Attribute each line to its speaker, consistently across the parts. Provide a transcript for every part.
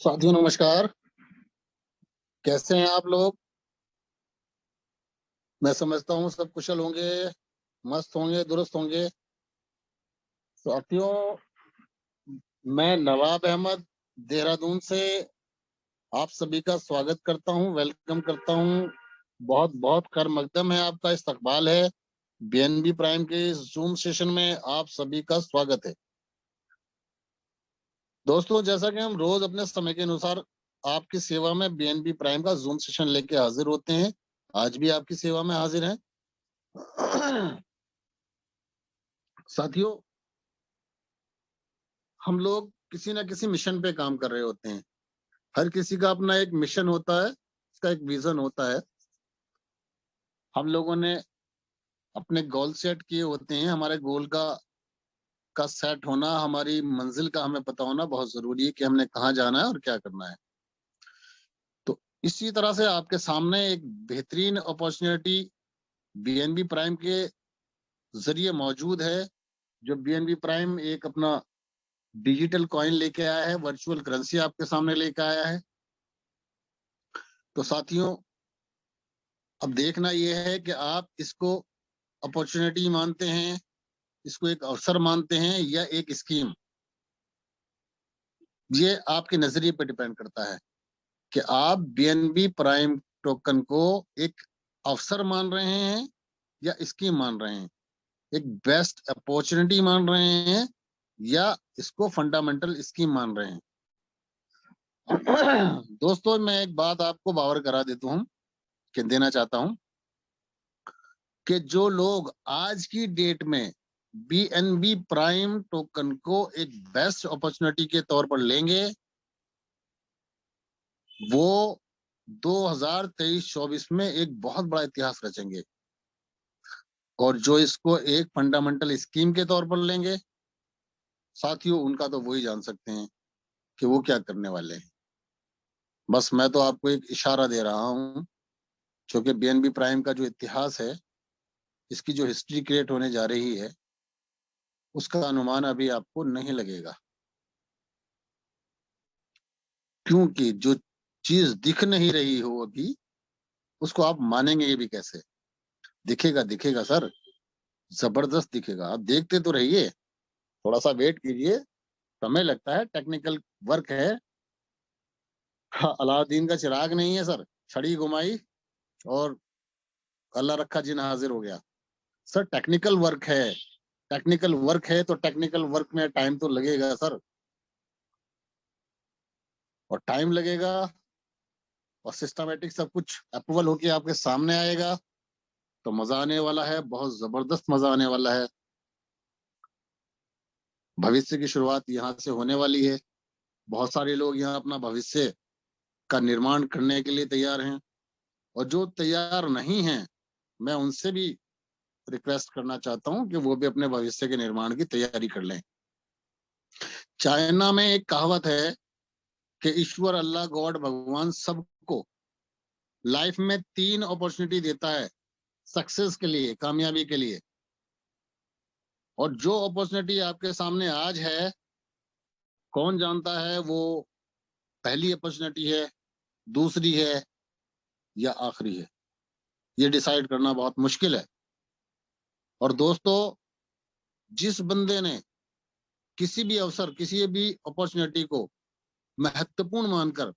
Speaker 1: साथियों नमस्कार। कैसे हैं आप लोग? मैं समझता हूँ सब कुशल होंगे, मस्त होंगे, दुरुस्त होंगे। साथियों, मैं नवाब अहमद देहरादून से आप सभी का स्वागत करता हूँ, वेलकम करता हूँ। बहुत बहुत खैर मकदम है, आपका इस्तकबाल है। बीएनबी प्राइम के जूम सेशन में आप सभी का स्वागत है। दोस्तों, जैसा कि हम रोज अपने समय के अनुसार आपकी सेवा में बीएनबी प्राइम का जूम सेशन लेके हाजिर होते हैं, आज भी आपकी सेवा में हाजिर हैं। साथियों, हम लोग किसी ना किसी मिशन पे काम कर रहे होते हैं। हर किसी का अपना एक मिशन होता है, उसका एक विजन होता है। हम लोगों ने अपने गोल सेट किए होते हैं। हमारे गोल का सेट होना, हमारी मंजिल का हमें पता होना बहुत जरूरी है कि हमने कहाँ जाना है और क्या करना है। तो इसी तरह से आपके सामने एक बेहतरीन अपॉर्चुनिटी बीएनबी प्राइम के जरिए मौजूद है। जो बीएनबी प्राइम एक अपना डिजिटल कॉइन लेके आया है, वर्चुअल करेंसी आपके सामने लेके आया है। तो साथियों, अब देखना यह है कि आप इसको अपॉर्चुनिटी मानते हैं, इसको एक अवसर मानते हैं, या एक स्कीम। ये आपके नजरिए पर डिपेंड करता है कि आप बीएनबी प्राइम टोकन को एक अवसर मान रहे हैं या स्कीम मान रहे हैं, एक बेस्ट अपॉर्चुनिटी मान रहे हैं या इसको फंडामेंटल स्कीम मान रहे हैं। दोस्तों, मैं एक बात आपको बावर करा देता हूं कि देना चाहता हूं कि जो लोग आज की डेट में बीएनबी प्राइम टोकन को एक बेस्ट अपॉर्चुनिटी के तौर पर लेंगे, वो 2023-24 में एक बहुत बड़ा इतिहास रचेंगे। और जो इसको एक फंडामेंटल स्कीम के तौर पर लेंगे, साथियों, उनका तो वही जान सकते हैं कि वो क्या करने वाले हैं। बस मैं तो आपको एक इशारा दे रहा हूं, क्योंकि बीएनबी प्राइम का जो इतिहास है, इसकी जो हिस्ट्री क्रिएट होने जा रही है, उसका अनुमान अभी आपको नहीं लगेगा। क्योंकि जो चीज दिख नहीं रही हो अभी, उसको आप मानेंगे भी कैसे? दिखेगा दिखेगा सर, जबरदस्त दिखेगा। आप देखते तो रहिए, थोड़ा सा वेट कीजिए, समय लगता है, टेक्निकल वर्क है। हाँ, अलाउद्दीन का चिराग नहीं है सर, छड़ी घुमाई और अल्लाह रखा जिन हाजिर हो गया। सर, टेक्निकल वर्क है। टेक्निकल वर्क है तो टेक्निकल वर्क में टाइम तो लगेगा सर, और टाइम लगेगा, और सिस्टमेटिक सब कुछ अप्रूवल होके आपके सामने आएगा, तो मजा आने वाला है, बहुत जबरदस्त मजा आने वाला है। भविष्य की शुरुआत यहाँ से होने वाली है। बहुत सारे लोग यहाँ अपना भविष्य का निर्माण करने के लिए तैयार हैं, और जो तैयार नहीं हैं, मैं उनसे भी रिक्वेस्ट करना चाहता हूँ कि वो भी अपने भविष्य के निर्माण की तैयारी कर लें। चाइना में एक कहावत है कि ईश्वर, अल्लाह, गॉड, भगवान सबको लाइफ में 3 अपॉर्चुनिटी देता है सक्सेस के लिए, कामयाबी के लिए। और जो अपॉर्चुनिटी आपके सामने आज है, कौन जानता है वो पहली अपॉर्चुनिटी है, दूसरी है, या आखिरी है? ये डिसाइड करना बहुत मुश्किल है। और दोस्तों, जिस बंदे ने किसी भी अवसर, किसी भी अपॉर्चुनिटी को महत्वपूर्ण मानकर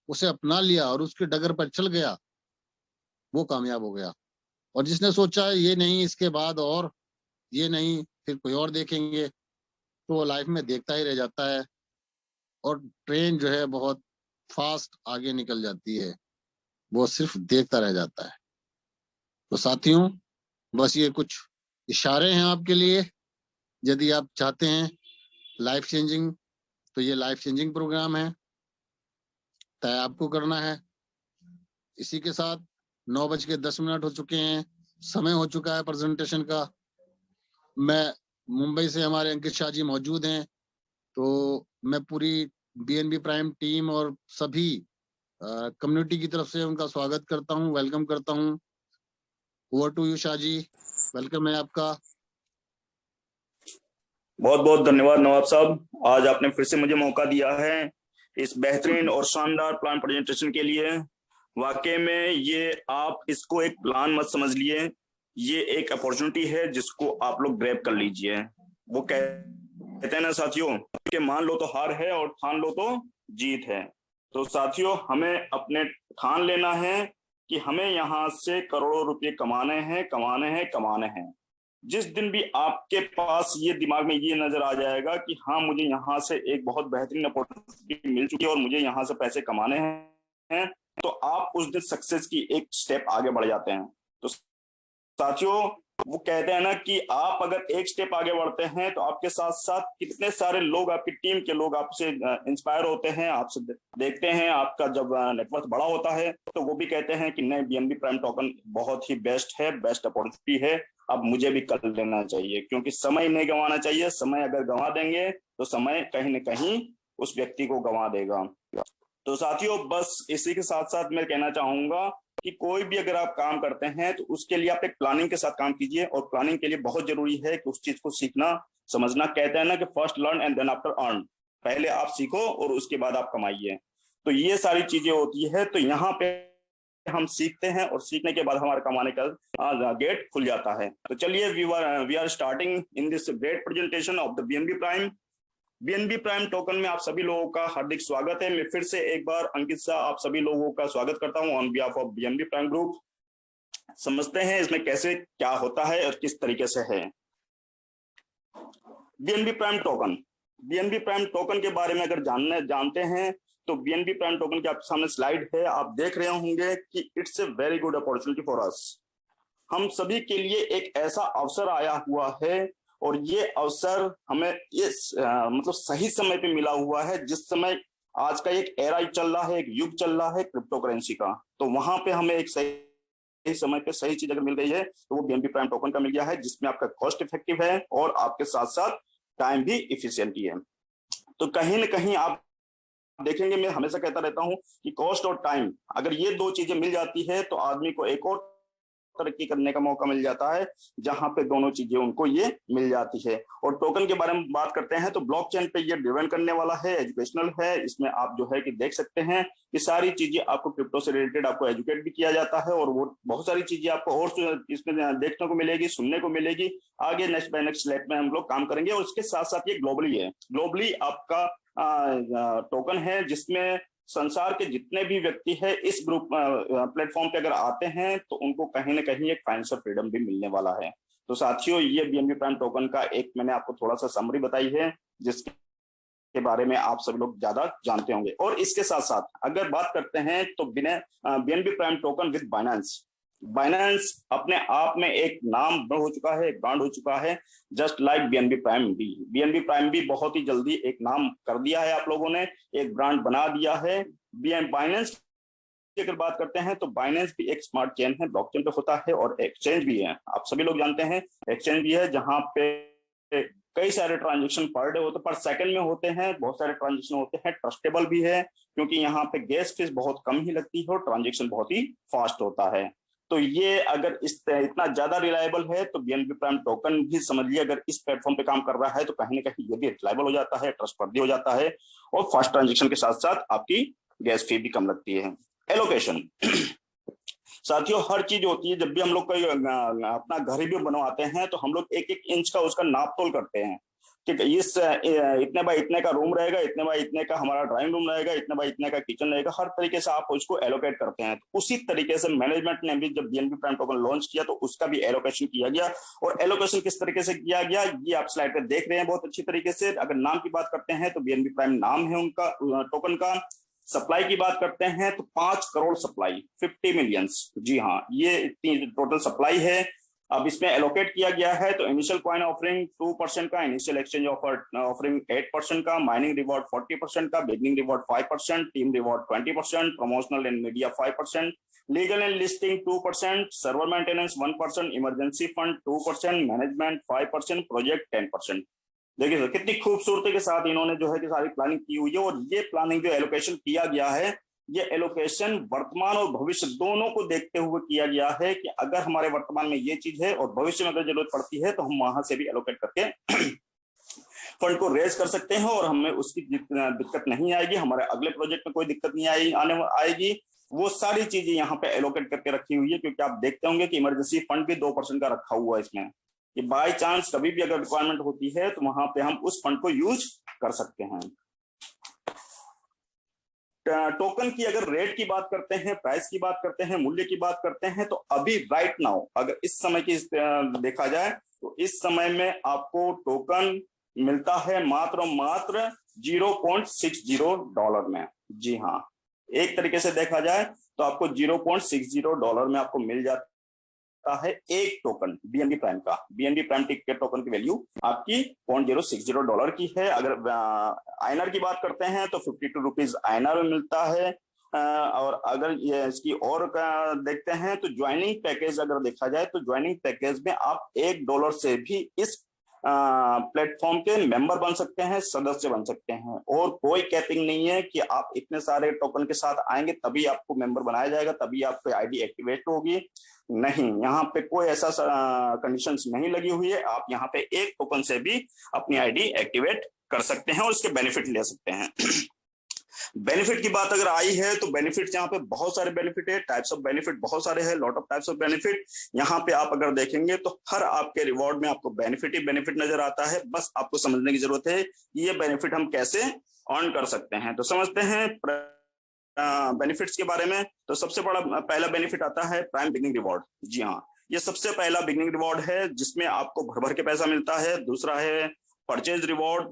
Speaker 1: उसे अपना लिया और उसकी डगर पर चल गया, वो कामयाब हो गया। और जिसने सोचा ये नहीं, इसके बाद और, ये नहीं, फिर कोई और देखेंगे, तो वो लाइफ में देखता ही रह जाता है, और ट्रेन जो है बहुत फास्ट आगे निकल जाती है, वो सिर्फ देखता रह जाता है। तो साथियों, बस ये कुछ इशारे हैं आपके लिए। यदि आप चाहते हैं लाइफ चेंजिंग, तो ये लाइफ चेंजिंग प्रोग्राम है, तय आपको करना है। इसी के साथ 9:10 हो चुके हैं, समय हो चुका है प्रेजेंटेशन का। मैं मुंबई से, हमारे अंकित शाह जी मौजूद हैं, तो मैं पूरी बीएनबी प्राइम टीम और सभी कम्युनिटी की तरफ से उनका स्वागत करता हूं, वेलकम करता हूं। Over to you Shah ji, welcome है आपका।
Speaker 2: बहुत बहुत धन्यवाद नवाब साहब, आज आपने फिर से मुझे मौका दिया है इस बेहतरीन और शानदार प्लान प्रेजेंटेशन के लिए। वाकई में ये आप इसको एक प्लान मत समझ लिए, ये एक अपॉर्चुनिटी है जिसको आप लोग ग्रैब कर लीजिए। वो कहते हैं ना साथियों कि मान लो तो हार है और ठान लो तो जीत है। तो साथियों हमें अपने ठान लेना है कि हमें यहाँ से करोड़ों रुपए कमाने हैं, कमाने हैं, कमाने हैं। जिस दिन भी आपके पास ये दिमाग में ये नजर आ जाएगा कि हाँ मुझे यहाँ से एक बहुत बेहतरीन अपॉर्चुनिटी मिल चुकी है और मुझे यहाँ से पैसे कमाने हैं, तो आप उस दिन सक्सेस की एक स्टेप आगे बढ़ जाते हैं। तो साथियों वो कहते हैं ना कि आप अगर एक स्टेप आगे बढ़ते हैं तो आपके साथ साथ कितने सारे लोग, आपकी टीम के लोग आपसे इंस्पायर होते हैं, आपसे देखते हैं। आपका जब नेटवर्क बड़ा होता है तो वो भी कहते हैं कि नहीं बीएनबी प्राइम टोकन बहुत ही बेस्ट है, बेस्ट अपॉर्चुनिटी है, अब मुझे भी कर लेना चाहिए। क्योंकि समय नहीं गंवाना चाहिए, समय अगर गंवा देंगे तो समय कहीं ना कहीं उस व्यक्ति को गंवा देगा। तो साथियों बस इसी के साथ साथ मैं कहना चाहूंगा कि कोई भी अगर आप काम करते हैं तो उसके लिए आप एक प्लानिंग के साथ काम कीजिए, और प्लानिंग के लिए बहुत जरूरी है कि उस चीज को सीखना समझना। कहते हैं ना कि first learn and then after earn, पहले आप सीखो और उसके बाद आप कमाइए। तो ये सारी चीजें होती है। तो यहाँ पे हम सीखते हैं और सीखने के बाद हमारे कमाने का गेट खुल जाता है। तो चलिए we are starting in this great presentation of the BNB prime. BNB prime token में आप सभी लोगों का हार्दिक स्वागत है। मैं फिर से एक बार अंकित साहब आप सभी लोगों का स्वागत करता हूं on behalf of BNB prime group. समझते हैं इसमें कैसे क्या होता है और किस तरीके से है BNB prime token. BNB prime token के बारे में अगर जानते हैं तो बीएनबी प्राइम टोकन के आपके सामने स्लाइड है, आप देख रहे होंगे कि it's a very good opportunity for us. हम सभी के लिए एक ऐसा अवसर आया हुआ है और ये अवसर हमें इस मतलब सही समय पे मिला हुआ है, जिस समय आज का एक एरा चल रहा है, एक युग चल रहा है क्रिप्टो करेंसी का। तो वहां पे हमें एक सही समय पे सही चीज अगर मिल गई है तो वो बीएनबी प्राइम टोकन का मिल गया है, जिसमें आपका कॉस्ट इफेक्टिव है और आपके साथ साथ टाइम भी इफिशियंट है। तो कहीं ना कहीं आप देखेंगे, मैं हमेशा कहता रहता हूं कि कॉस्ट और टाइम अगर ये दो चीजें मिल जाती है तो आदमी को एक और तरक्की करने का मौका मिल जाता है, जहां पे दोनों चीजें उनको ये मिल जाती है। और टोकन के बारे में बात करते हैं तो ब्लॉकचेन पे ये डिपेंड करने वाला है, एजुकेशनल है। इसमें आप जो है कि देख सकते हैं कि सारी चीजें आपको क्रिप्टो से रिलेटेड आपको एजुकेट भी किया जाता है, और वो बहुत सारी चीजें आपको और इसमें देखने को मिलेगी, सुनने को मिलेगी। आगे नेक्स्ट बाय नेक्स्ट स्लाइड में हम लोग काम करेंगे। और इसके साथ साथ ये ग्लोबली है, ग्लोबली आपका टोकन है जिसमें संसार के जितने भी व्यक्ति है इस ग्रुप प्लेटफॉर्म पे अगर आते हैं तो उनको कहीं ना कहीं एक फाइनेंशियल फ्रीडम भी मिलने वाला है। तो साथियों ये बीएनबी प्राइम टोकन का एक मैंने आपको थोड़ा सा समरी बताई है जिसके बारे में आप सभी लोग ज्यादा जानते होंगे। और इसके साथ साथ अगर बात करते हैं तो BNB prime token with Binance, Binance अपने आप में एक नाम हो चुका है, एक ब्रांड हो चुका है, जस्ट लाइक बीएनबी प्राइम भी। बीएनबी प्राइम भी बहुत ही जल्दी एक नाम कर दिया है, आप लोगों ने एक ब्रांड बना दिया है। बाइनेंस की अगर बात करते हैं तो बाइनेंस भी एक स्मार्ट चेन है, ब्लॉकचेन पे होता है, और एक्सचेंज भी है। आप सभी लोग जानते हैं एक्सचेंज भी है जहां पे कई सारे ट्रांजेक्शन पर डे होते, पर सेकंड में होते हैं, बहुत सारे ट्रांजेक्शन होते हैं। ट्रस्टेबल भी है क्योंकि यहाँ पे गैस फीस बहुत कम ही लगती है और ट्रांजेक्शन बहुत ही फास्ट होता है। तो ये अगर इतना ज्यादा रिलायबल है तो बीएनबी प्राइम टोकन भी समझिए अगर इस प्लेटफॉर्म पे काम कर रहा है तो कहीं ना कहीं ये भी रिलायबल हो जाता है, ट्रस्टवर्दी हो जाता है, और फास्ट ट्रांजेक्शन के साथ साथ आपकी गैस फी भी कम लगती है। एलोकेशन साथियों हर चीज होती है, जब भी हम लोग कोई अपना घर भी बनवाते हैं तो हम लोग एक एक इंच का उसका नाप तोल करते हैं कि इस इतने बाय इतने का रूम रहेगा, इतने बाय इतने का हमारा ड्राइंग रूम रहेगा, इतने बाय इतने का किचन रहेगा। हर तरीके से आप उसको एलोकेट करते हैं। तो उसी तरीके से मैनेजमेंट ने भी जब बीएनबी प्राइम टोकन लॉन्च किया तो उसका भी एलोकेशन किया गया। और एलोकेशन किस तरीके से किया गया ये आप स्लाइड पर देख रहे हैं बहुत अच्छी तरीके से। अगर नाम की बात करते हैं तो बीएनबी प्राइम नाम है उनका टोकन का। सप्लाई की बात करते हैं तो 5 करोड़ सप्लाई, 50 मिलियंस, जी हाँ ये इतनी टोटल सप्लाई है। अब इसमें एलोकेट किया गया है तो इनिशियल कॉइन ऑफरिंग 2% का, इनिशियल एक्सचेंज ऑफरिंग 8% का, माइनिंग रिवॉर्ड 40% का, beginning reward 5%, team reward 20%, promotional and media 5%, legal and listing 2%, server maintenance 1%, emergency fund 2%, management 5%, project 10%। देखिए सर कितनी खूबसूरती के साथ इन्होंने जो है कि सारी प्लानिंग की हुई है। और ये प्लानिंग जो एलोकेशन किया गया है ये एलोकेशन वर्तमान और भविष्य दोनों को देखते हुए किया गया है कि अगर हमारे वर्तमान में ये चीज है और भविष्य में अगर जरूरत पड़ती है तो हम वहां से भी एलोकेट करके फंड को रेज कर सकते हैं और हमें उसकी दिक्कत नहीं आएगी, हमारे अगले प्रोजेक्ट में कोई दिक्कत नहीं आएगी। वो सारी चीजें यहाँ पे एलोकेट करके रखी हुई है, क्योंकि आप देखते होंगे कि इमरजेंसी फंड भी 2% का रखा हुआ है इसमें, कि बाय चांस कभी भी अगर रिक्वायरमेंट होती है तो वहां पे हम उस फंड को यूज कर सकते हैं। टोकन की अगर रेट की बात करते हैं, प्राइस की बात करते हैं, मूल्य की बात करते हैं, तो अभी राइट नाउ अगर इस समय की देखा जाए तो इस समय में आपको टोकन मिलता है मात्र 0.60 डॉलर में। जी हाँ, एक तरीके से देखा जाए तो आपको 0.60 डॉलर में आपको मिल जाता है एक टोकन बीएनबी प्राइम का। बीएनबी प्राइम टिकट टोकन की वैल्यू आपकी 0.060 डॉलर की है। अगर आईएनआर की बात करते हैं तो 52 रुपीज आईएनआर में मिलता है। और अगर ये इसकी और देखते हैं तो ज्वाइनिंग पैकेज अगर देखा जाए तो ज्वाइनिंग पैकेज में आप $1 से भी इस प्लेटफॉर्म के मेंबर बन सकते हैं, सदस्य बन सकते हैं, और कोई कैपिंग नहीं है कि आप इतने सारे टोकन के साथ आएंगे तभी आपको मेंबर बनाया जाएगा, तभी आपकी आईडी एक्टिवेट होगी। नहीं, यहाँ पे कोई ऐसा कंडीशंस नहीं लगी हुई है। आप यहाँ पे एक टोकन से भी अपनी आईडी एक्टिवेट कर सकते हैं और उसके बेनिफिट ले सकते हैं। बेनिफिट की बात अगर आई है तो बेनिफिट यहाँ पे बहुत सारे बेनिफिट है, टाइप्स ऑफ बेनिफिट बहुत सारे हैं, lot of types of benefit. यहाँ पे आप अगर देखेंगे तो हर आपके रिवॉर्ड में आपको बेनिफिट ही बेनिफिट नजर आता है। बस आपको समझने की जरूरत है ये बेनिफिट हम कैसे अर्न कर सकते हैं। तो समझते हैं बेनिफिट्स के बारे में। तो सबसे बड़ा पहला बेनिफिट आता है प्राइम बिगनिंग रिवॉर्ड। जी हाँ, ये सबसे पहला बिगनिंग रिवॉर्ड है जिसमें आपको भर भर के पैसा मिलता है। दूसरा है परचेज रिवॉर्ड,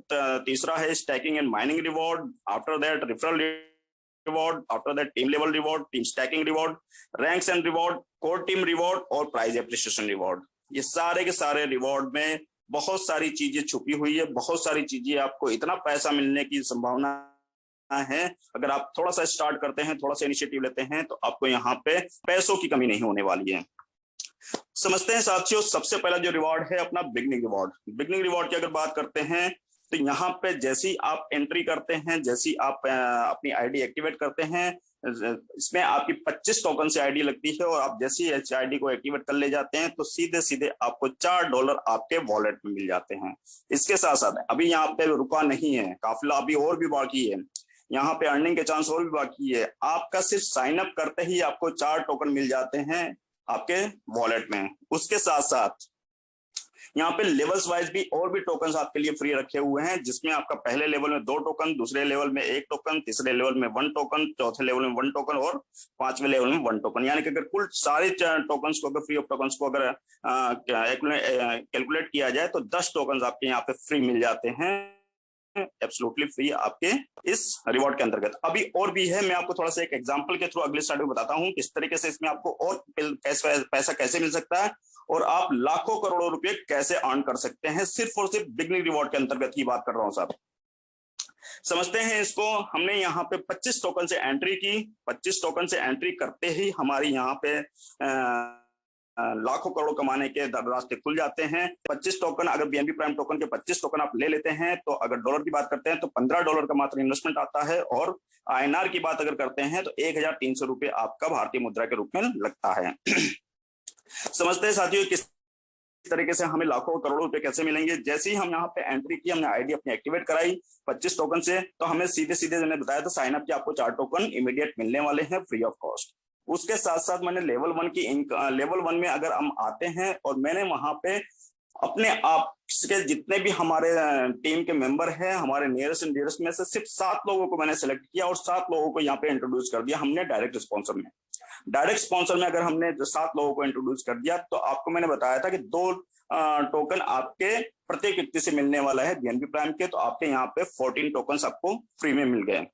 Speaker 2: तीसरा है stacking and mining reward, after that referral reward, after that team level reward, team stacking reward, ranks and reward, core team reward और प्राइज एप्रिसिएशन रिवॉर्ड। ये सारे के सारे रिवॉर्ड में बहुत सारी चीजें छुपी हुई है, बहुत सारी चीजें, आपको इतना पैसा मिलने की संभावना है। अगर आप थोड़ा सा स्टार्ट करते हैं, थोड़ा सा इनिशिएटिव लेते हैं तो आपको यहाँ पे पैसों की कमी नहीं होने वाली है। समझते हैं साथियों, सबसे पहला जो रिवॉर्ड है अपना बिगनिंग रिवॉर्ड। बिगनिंग रिवॉर्ड की अगर बात करते हैं तो यहाँ पे जैसी आप एंट्री करते हैं, जैसी आप अपनी आईडी एक्टिवेट करते हैं, इसमें आपकी 25 टोकन से आईडी लगती है और आप जैसी इस आईडी को एक्टिवेट कर ले जाते हैं तो सीधे सीधे आपको $4 आपके वॉलेट में मिल जाते हैं। इसके साथ साथ अभी यहाँ पे रुका नहीं है, काफिला अभी और भी बाकी है, यहाँ पे अर्निंग के चांस और भी बाकी है। आपका सिर्फ साइन अप करते ही आपको 4 टोकन मिल जाते हैं आपके वॉलेट में। उसके साथ साथ यहाँ पे लेवल्स वाइज भी और भी टोकन आपके लिए फ्री रखे हुए हैं, जिसमें आपका पहले लेवल में 2 टोकन, दूसरे लेवल में 1 टोकन, तीसरे लेवल में 1 टोकन, चौथे लेवल में 1 टोकन और 5वें लेवल में 1 टोकन। यानी कि अगर कुल सारे टोकन को अगर फ्री ऑफ टोकन को अगर कैलकुलेट किया जाए तो 10 टोकन आपके यहाँ पे फ्री मिल जाते हैं, एब्सोल्युटली फ्री आपके इस रिवॉर्ड के अंतर्गत। अभी और भी है, मैं आपको थोड़ा सा एक एग्जांपल के थ्रू अगले स्लाइड में बताता हूं किस तरीके से इसमें आपको और पैसा कैसे मिल सकता है और आप लाखों करोड़ों रुपए कैसे अर्न कर सकते हैं, सिर्फ और सिर्फ बिगनिंग रिवॉर्ड के अंतर्गत की बात कर रहा हूं साहब। समझते हैं इसको। हमने यहाँ पे 25 टोकन से एंट्री की, 25 टोकन से एंट्री करते ही हमारी यहाँ पे लाखों करोड़ कमाने के रास्ते खुल जाते हैं। 25 टोकन, अगर बीएनबी प्राइम टोकन के 25 टोकन आप ले लेते हैं तो अगर डॉलर की बात करते हैं तो $15 का मात्र इन्वेस्टमेंट आता है, और आईएनआर की बात अगर करते हैं तो 1300 रुपए आपका भारतीय मुद्रा के रूप में लगता है। समझते हैं साथियों किस तरीके से हमें लाखों करोड़ों रुपए कैसे मिलेंगे। जैसे ही हम यहाँ पे एंट्री की, हमने आईडी अपनी एक्टिवेट कराई 25 टोकन से, तो हमें सीधे सीधे मैंने बताया था साइन अप के आपको 4 टोकन इमीडिएट मिलने वाले हैं फ्री ऑफ कॉस्ट। उसके साथ साथ मैंने लेवल 1 में अगर हम आते हैं और मैंने वहां पे अपने आप के जितने भी हमारे टीम के मेंबर हैं, हमारे नियरेस्ट एंड डियरेस्ट में से सिर्फ 7 लोगों को मैंने सेलेक्ट किया और 7 लोगों को यहाँ पे इंट्रोड्यूस कर दिया हमने डायरेक्ट स्पॉन्सर में। डायरेक्ट स्पॉन्सर में अगर हमने 7 लोगों को इंट्रोड्यूस कर दिया तो आपको मैंने बताया था कि 2 टोकन आपके प्रत्येक व्यक्ति से मिलने वाला है बीएनबी प्राइम के, तो आपके यहाँ पे 14 टोकन आपको फ्री में मिल गए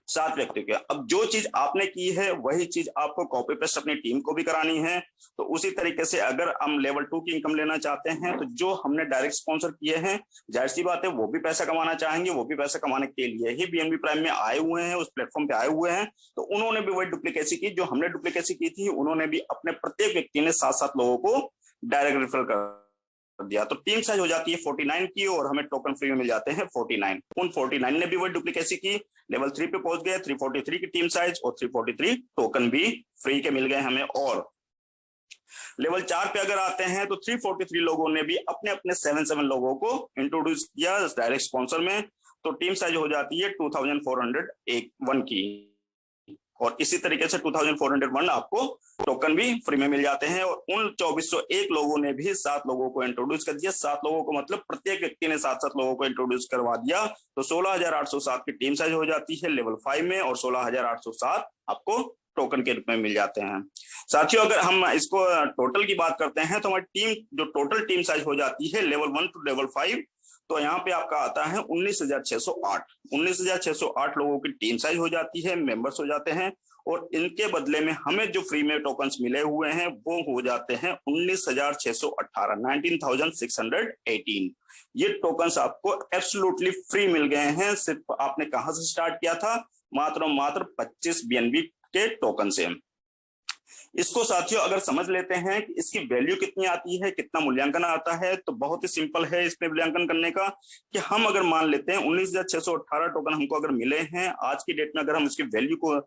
Speaker 2: 7 व्यक्ति के। अब जो चीज आपने की है वही चीज आपको कॉपी पेस्ट अपनी टीम को भी करानी है। तो उसी तरीके से अगर हम लेवल 2 की इनकम लेना चाहते हैं तो जो हमने डायरेक्ट स्पॉन्सर किए हैं, जाहिर सी बात है वो भी पैसा कमाना चाहेंगे, वो भी पैसा कमाने के लिए ही बीएनबी प्राइम में आए हुए हैं, उस प्लेटफॉर्म पे आए हुए हैं। तो उन्होंने भी वही डुप्लीकेसी की जो हमने डुप्लीकेसी की थी, उन्होंने भी अपने प्रत्येक व्यक्ति ने 7-7 लोगों को डायरेक्ट रेफर कर दिया। तो टीम साइज हो जाती है 49 की और हमें टोकन फ्री में मिल जाते हैं 49। उन 49 ने भी वही डुप्लीकेसी की, लेवल 3 पे पहुंच गए, 343 की टीम साइज और 343 टोकन भी फ्री के मिल गए हमें। और लेवल 4 पे अगर आते हैं तो 343 लोगों ने भी अपने अपने 7 लोगों को इंट्रोड्यूस किया डायरेक्ट स्पॉन्सर में, तो टीम साइज हो जाती है 2401 की। और इसी तरीके से 2401 आपको टोकन भी फ्री में मिल जाते हैं। और उन 2401 लोगों ने भी 7 लोगों को इंट्रोड्यूस कर दिया। 7 लोगों को मतलब प्रत्येक व्यक्ति ने 7-7 लोगों को इंट्रोड्यूस करवा दिया, तो 16807 की टीम साइज हो जाती है लेवल 5 में, और 16807 आपको टोकन के रूप में मिल जाते हैं। साथियों, अगर हम इसको टोटल की बात करते हैं तो हमारी टीम जो टोटल टीम साइज हो जाती है लेवल 1 टू लेवल 5, तो यहाँ पे आपका आता है 19,608। 19,608 लोगों की टीम साइज हो जाती है, मेंबर्स हो जाते हैं, और इनके बदले में हमें जो फ्री में टोकन्स मिले हुए हैं वो हो जाते हैं 19,618, 19,618। ये टोकन्स आपको एब्सोल्युटली फ्री मिल गए हैं। सिर्फ आपने कहां से स्टार्ट किया था? मात्र 25 BNB के टोकन से। इसको साथियों अगर समझ लेते हैं कि इसकी वैल्यू कितनी आती है, कितना मूल्यांकन आता है, तो बहुत ही सिंपल है इसमें मूल्यांकन करने का। कि हम अगर मान लेते हैं 19,618 टोकन हमको अगर मिले हैं आज की डेट में, अगर हम इसकी वैल्यू को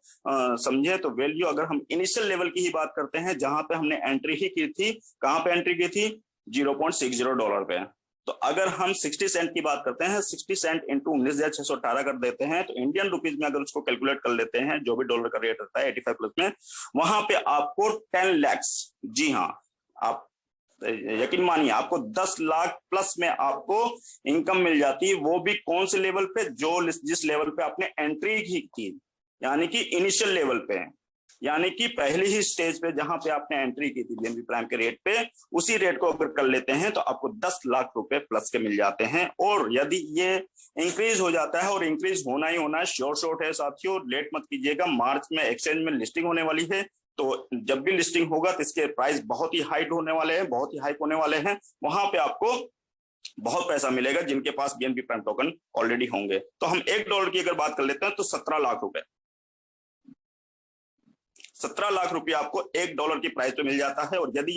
Speaker 2: समझे, तो वैल्यू अगर हम इनिशियल लेवल की ही बात करते हैं, जहां पे हमने एंट्री ही की थी, कहां पे एंट्री की थी? $0.60 पे। तो अगर हम 60 सेंट की बात करते हैं, 60 सेंट इंटू 19,618 कर देते हैं, तो इंडियन रुपीज में अगर उसको कैलकुलेट कर लेते हैं, जो भी डॉलर का रेट रहता है 85 प्लस में, वहां पे आपको 10 लाख, जी हाँ, आप यकीन मानिए आपको 10 लाख प्लस में आपको इनकम मिल जाती है। वो भी कौन से लेवल पे? जिस लेवल पे आपने एंट्री की, यानी कि इनिशियल लेवल पे, यानी कि पहली ही स्टेज पे जहां पे आपने एंट्री की थी BNB प्राइम के रेट पे, उसी रेट को अगर कर लेते हैं तो आपको 10 लाख रुपए प्लस के मिल जाते हैं। और यदि ये इंक्रीज हो जाता है, और इंक्रीज होना ही होना है, श्योर शॉर्ट है साथियों, लेट मत कीजिएगा। मार्च में एक्सचेंज में लिस्टिंग होने वाली है, तो जब भी लिस्टिंग होगा तो इसके प्राइस बहुत ही हाइट होने वाले हैं, बहुत ही हाइक होने वाले हैं। वहां पे आपको बहुत पैसा मिलेगा जिनके पास BNB प्राइम टोकन ऑलरेडी होंगे। तो हम $1 की अगर बात कर लेते हैं तो 17 लाख रुपए, 17 लाख रुपया आपको $1 की प्राइस पे मिल जाता है। और यदि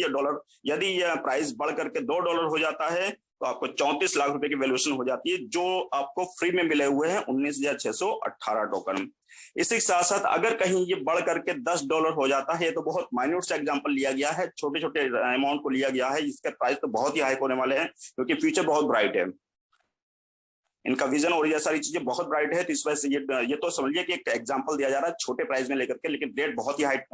Speaker 2: ये प्राइस बढ़ करके $2 हो जाता है तो आपको 34 लाख रुपए की वैल्यूएशन हो जाती है, जो आपको फ्री में मिले हुए हैं 19,618 टोकन। इसी के साथ साथ अगर कहीं ये बढ़ करके $10 हो जाता है, तो बहुत माइन्यूट सा एग्जांपल लिया गया है, छोटे छोटे अमाउंट को लिया गया है, इसके प्राइस तो बहुत ही हाई होने वाले हैं, क्योंकि फ्यूचर बहुत ब्राइट है, इनका विजन और ये सारी चीजें बहुत ब्राइट है। तो इस वजह से ये तो समझिए कि एक एग्जांपल दिया जा रहा है छोटे प्राइस में लेकर के, लेकिन रेट बहुत ही हाइट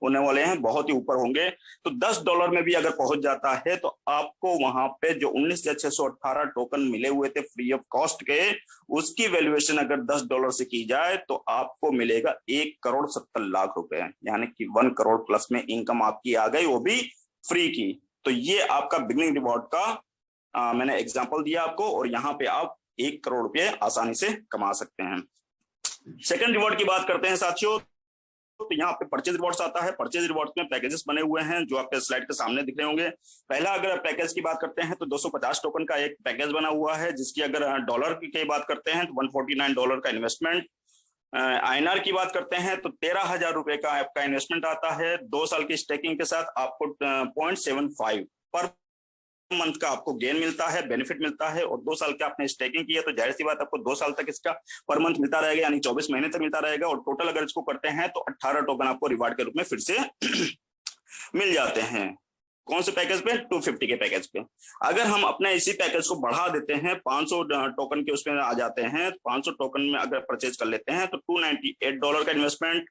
Speaker 2: होने वाले हैं, बहुत ही ऊपर होंगे। तो $10 में भी अगर पहुंच जाता है तो आपको वहां पे जो 19,618 टोकन मिले हुए थे फ्री ऑफ कॉस्ट के, उसकी वैल्यूएशन अगर $10 से की जाए तो आपको मिलेगा 1,70,00,000 रुपए, यानी कि 1 करोड़ प्लस में इनकम आपकी आ गई, वो भी फ्री की। तो ये आपका बिगनिंग रिवॉर्ड का मैंने एग्जाम्पल दिया आपको, और यहाँ पे आप 1 करोड़ रुपए आसानी से कमा सकते हैं। सेकंड रिवॉर्ड की बात करते हैं साथियों, तो यहाँ पे परचेज रिवॉर्ड्स आता है। परचेज रिवॉर्ड्स में पैकेजेस बने हुए हैं जो आपके स्लाइड के सामने दिख रहे होंगे। पहला अगर पैकेज की बात करते हैं तो 250 टोकन का एक पैकेज बना हुआ है, जिसकी अगर डॉलर की बात करते हैं तो $149 का इन्वेस्टमेंट। INR की बात करते हैं तो 13,000 रुपए का आपका इन्वेस्टमेंट आता है। 2 साल की स्टेकिंग के साथ आपको 0.75 पर मंथ का आपको गेन मिलता है, बेनिफिट मिलता है। और 2 साल के आपने स्टेकिंग की है तो जाहिर सी बात आपको 2 साल तक इसका पर मंथ मिलता रहेगा, यानी 24 महीने तक मिलता रहेगा। और टोटल अगर इसको करते हैं तो 18 टोकन आपको रिवार्ड के रूप में फिर से मिल जाते हैं। कौन से पैकेज पे? 250 के पैकेज पे। अगर हम अपने इसी पैकेज को बढ़ा देते हैं, 500 टोकन के उसमें आ जाते हैं, 500 टोकन में अगर परचेज कर लेते हैं तो $298 का इन्वेस्टमेंट।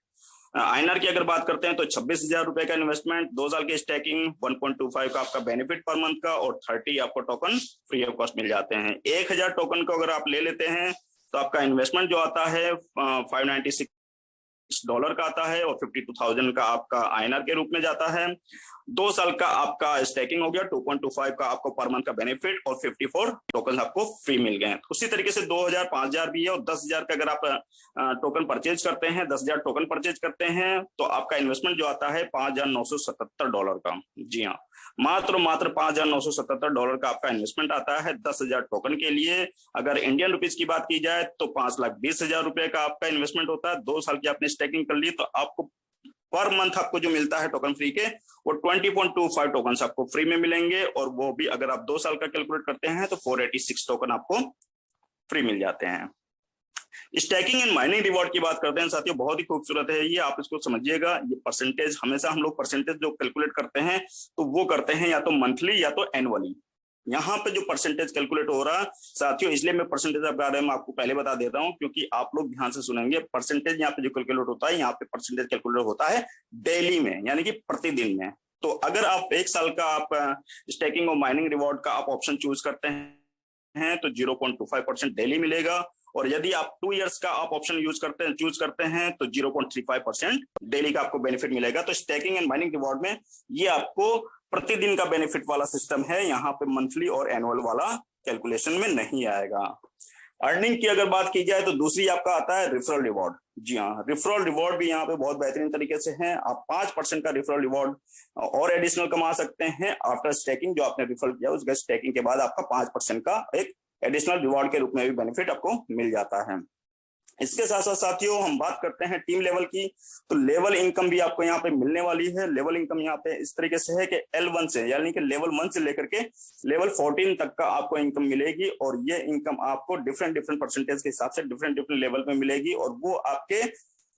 Speaker 2: INR की अगर बात करते हैं तो 26,000 रुपए का इन्वेस्टमेंट, 2 साल की स्टैकिंग, 1.25 का आपका बेनिफिट पर मंथ का, और 30 आपको टोकन फ्री ऑफ कॉस्ट मिल जाते हैं। 1,000 टोकन को अगर आप ले लेते हैं तो आपका इन्वेस्टमेंट जो आता है $596 का आता है, और 52,000 का आपका INR के रूप में जाता है। 2 साल का आपका स्टैकिंग हो गया, 2.25 का आपको पर मंथ का बेनिफिट, और 54 टोकन आपको फ्री मिल गए। उसी तरीके से 2,000, 5,000 भी है, और 10,000 का अगर आप टोकन परचेज करते हैं, 10,000 टोकन परचेज करते हैं, तो आपका इन्वेस्टमेंट जो आता है $5,977 का। जी हाँ, मात्र $5,977 का आपका इन्वेस्टमेंट आता है 10,000 टोकन के लिए। अगर इंडियन रुपीज की बात की जाए तो 5,20,000 रुपए का आपका इन्वेस्टमेंट होता है। 2 साल की आपने स्टैकिंग कर ली तो आपको पर मंथ आपको जो मिलता है टोकन फ्री के, वो 20.25 टोकन आपको फ्री में मिलेंगे। और वो भी अगर आप 2 साल का कैलकुलेट करते हैं तो 486 टोकन आपको फ्री मिल जाते हैं। स्टैकिंग एंड माइनिंग रिवॉर्ड की बात करते हैं साथियों, बहुत ही खूबसूरत है ये, आप इसको समझिएगा। ये परसेंटेज, हमेशा हम लोग परसेंटेज जो कैलकुलेट करते हैं तो वो करते हैं या तो मंथली या तो एनुअली। यहाँ पे जो परसेंटेज कैलकुलेट हो रहा है साथियों, इसलिए मैं परसेंटेज के बारे में आपको पहले बता देता हूँ, क्योंकि आप लोग ध्यान से सुनेंगे। परसेंटेज यहाँ पे जो कैलकुलेट होता है, यहाँ पे परसेंटेज कैलकुलेट होता है डेली में, यानी कि प्रतिदिन में। तो अगर आप 1 साल का आप स्टैकिंग और माइनिंग रिवॉर्ड का आप ऑप्शन चूज करते हैं तो 0.25% डेली मिलेगा, और यदि आप 2 इयर्स का आप ऑप्शन चूज करते हैं तो 0.35% डेली का आपको बेनिफिट मिलेगा। तो स्टैकिंग एंड माइनिंग रिवॉर्ड में ये आपको प्रतिदिन का बेनिफिट वाला सिस्टम है, यहाँ पे मंथली और एनुअल वाला कैलकुलेशन में नहीं आएगा। अर्निंग की अगर बात की जाए तो दूसरी आपका आता है रेफरल रिवॉर्ड। जी हाँ, रेफरल रिवॉर्ड भी यहाँ पे बहुत बेहतरीन तरीके से है। आप 5% का रेफरल रिवॉर्ड और एडिशनल कमा सकते हैं आफ्टर स्टैकिंग। जो आपने रेफरल किया उसका स्टैकिंग के बाद आपका 5% का एक एडिशनल रिवॉर्ड के रूप में भी बेनिफिट आपको मिल जाता है। इसके साथ साथ साथियों हम बात करते हैं टीम लेवल की, तो लेवल इनकम भी आपको यहाँ पे मिलने वाली है। लेवल इनकम यहाँ पे इस तरीके से है कि L1 से, यानी कि लेवल 1 से लेकर के लेवल 14 तक का आपको इनकम मिलेगी, और ये इनकम आपको डिफरेंट परसेंटेज के हिसाब से डिफरेंट लेवल पे मिलेगी, और वो आपके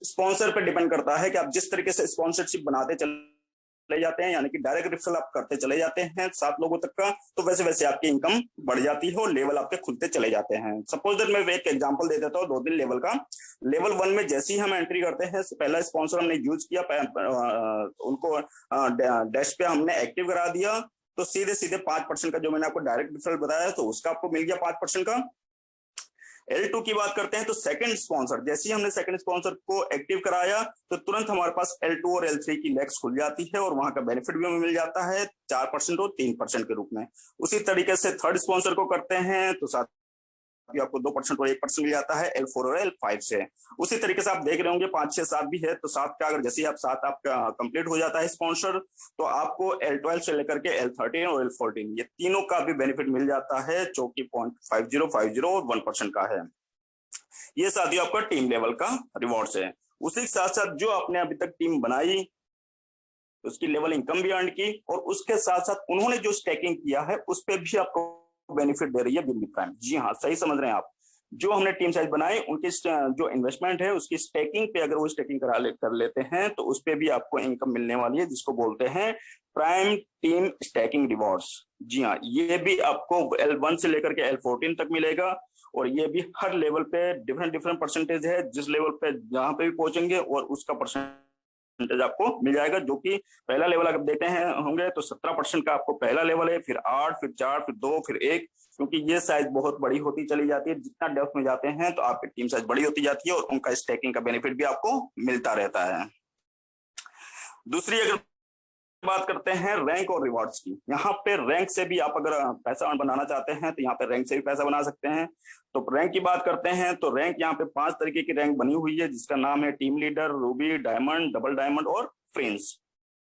Speaker 2: स्पॉन्सर पे डिपेंड करता है कि आप जिस तरीके से स्पॉन्सरशिप बनाते चले जाते हैं, यानी कि डायरेक्ट रेफरल आप करते चले जाते हैं 7 लोगों तक का, तो वैसे वैसे आपकी इनकम बढ़ जाती है और लेवल आपके खुलते चले जाते हैं। सपोज दैट मैं एक एग्जांपल दे देता हूँ 2-3 लेवल का। लेवल 1 में जैसे ही हम एंट्री करते हैं, पहला स्पॉन्सर हमने यूज किया, उनको डैश पे हमने एक्टिव करा दिया, तो सीधे सीधे 5% का जो मैंने आपको डायरेक्ट रेफरल बताया तो उसका आपको मिल गया 5% का। L2 की बात करते हैं तो सेकंड स्पॉन्सर, जैसे ही हमने सेकंड स्पॉन्सर को एक्टिव कराया तो तुरंत हमारे पास L2 और L3 की लेग्स खुल जाती है, और वहां का बेनिफिट भी हमें मिल जाता है 4% और 3% के रूप में। उसी तरीके से थर्ड स्पॉन्सर को करते हैं तो साथ आपको 2% और 1% मिल जाता है L4 और L5 से। उसी तरीके से आप देख रहे होंगे 5, 6, 7 भी है, तो 7 का अगर जैसे ही आप 7 आपका कंप्लीट हो जाता है स्पॉन्सर, तो आपको L12 से लेकर के L13 और L14 ये तीनों का भी बेनिफिट मिल जाता है, जो कि 0.50, और 1% का है। ये साथियों आपका टीम लेवल का रिवॉर्ड्स है। उसी के साथ साथ जो आपने अभी तक टीम बनाई उसकी लेवल इनकम भी अर्न की, और उसके साथ साथ उन्होंने जो स्टैकिंग किया है उस पर भी आपको बेनिफिट दे रही है BNB प्राइम। जी हाँ, सही समझ रहे हैं आप। जो हमने टीम साइज बनाए उनकी जो इन्वेस्टमेंट है उसकी स्टैकिंग पे अगर वो स्टैकिंग कर लेते हैं तो उस पे भी आपको इनकम मिलने वाली है, जिसको बोलते हैं प्राइम टीम स्टैकिंग रिवॉर्ड्स। जी हाँ, ये भी आपको L1 से लेकर के L14 तक मिलेगा, और ये भी हर लेवल पे डिफरेंट परसेंटेज है। जिस लेवल पे जहां पे भी पहुंचेंगे और उसका परसेंटेज आपको मिल जाएगा, जो कि पहला लेवल अगर देते हैं होंगे तो 17% का आपको पहला लेवल है, फिर 8, फिर 4, फिर 2, फिर 1, क्योंकि ये साइज बहुत बड़ी होती चली जाती है। जितना डेप्थ में जाते हैं तो आपकी टीम साइज बड़ी होती जाती है, और उनका स्टैकिंग का बेनिफिट भी आपको मिलता रहता है। दूसरी अगर बात करते हैं रैंक और रिवॉर्ड्स की, यहाँ पे रैंक से भी आप अगर पैसा बनाना चाहते हैं तो यहाँ पे रैंक से भी पैसा बना सकते हैं। तो रैंक की बात करते हैं तो रैंक यहाँ पे 5 तरीके की रैंक बनी हुई है, जिसका नाम है team leader, Ruby, diamond, double diamond और प्रिंस।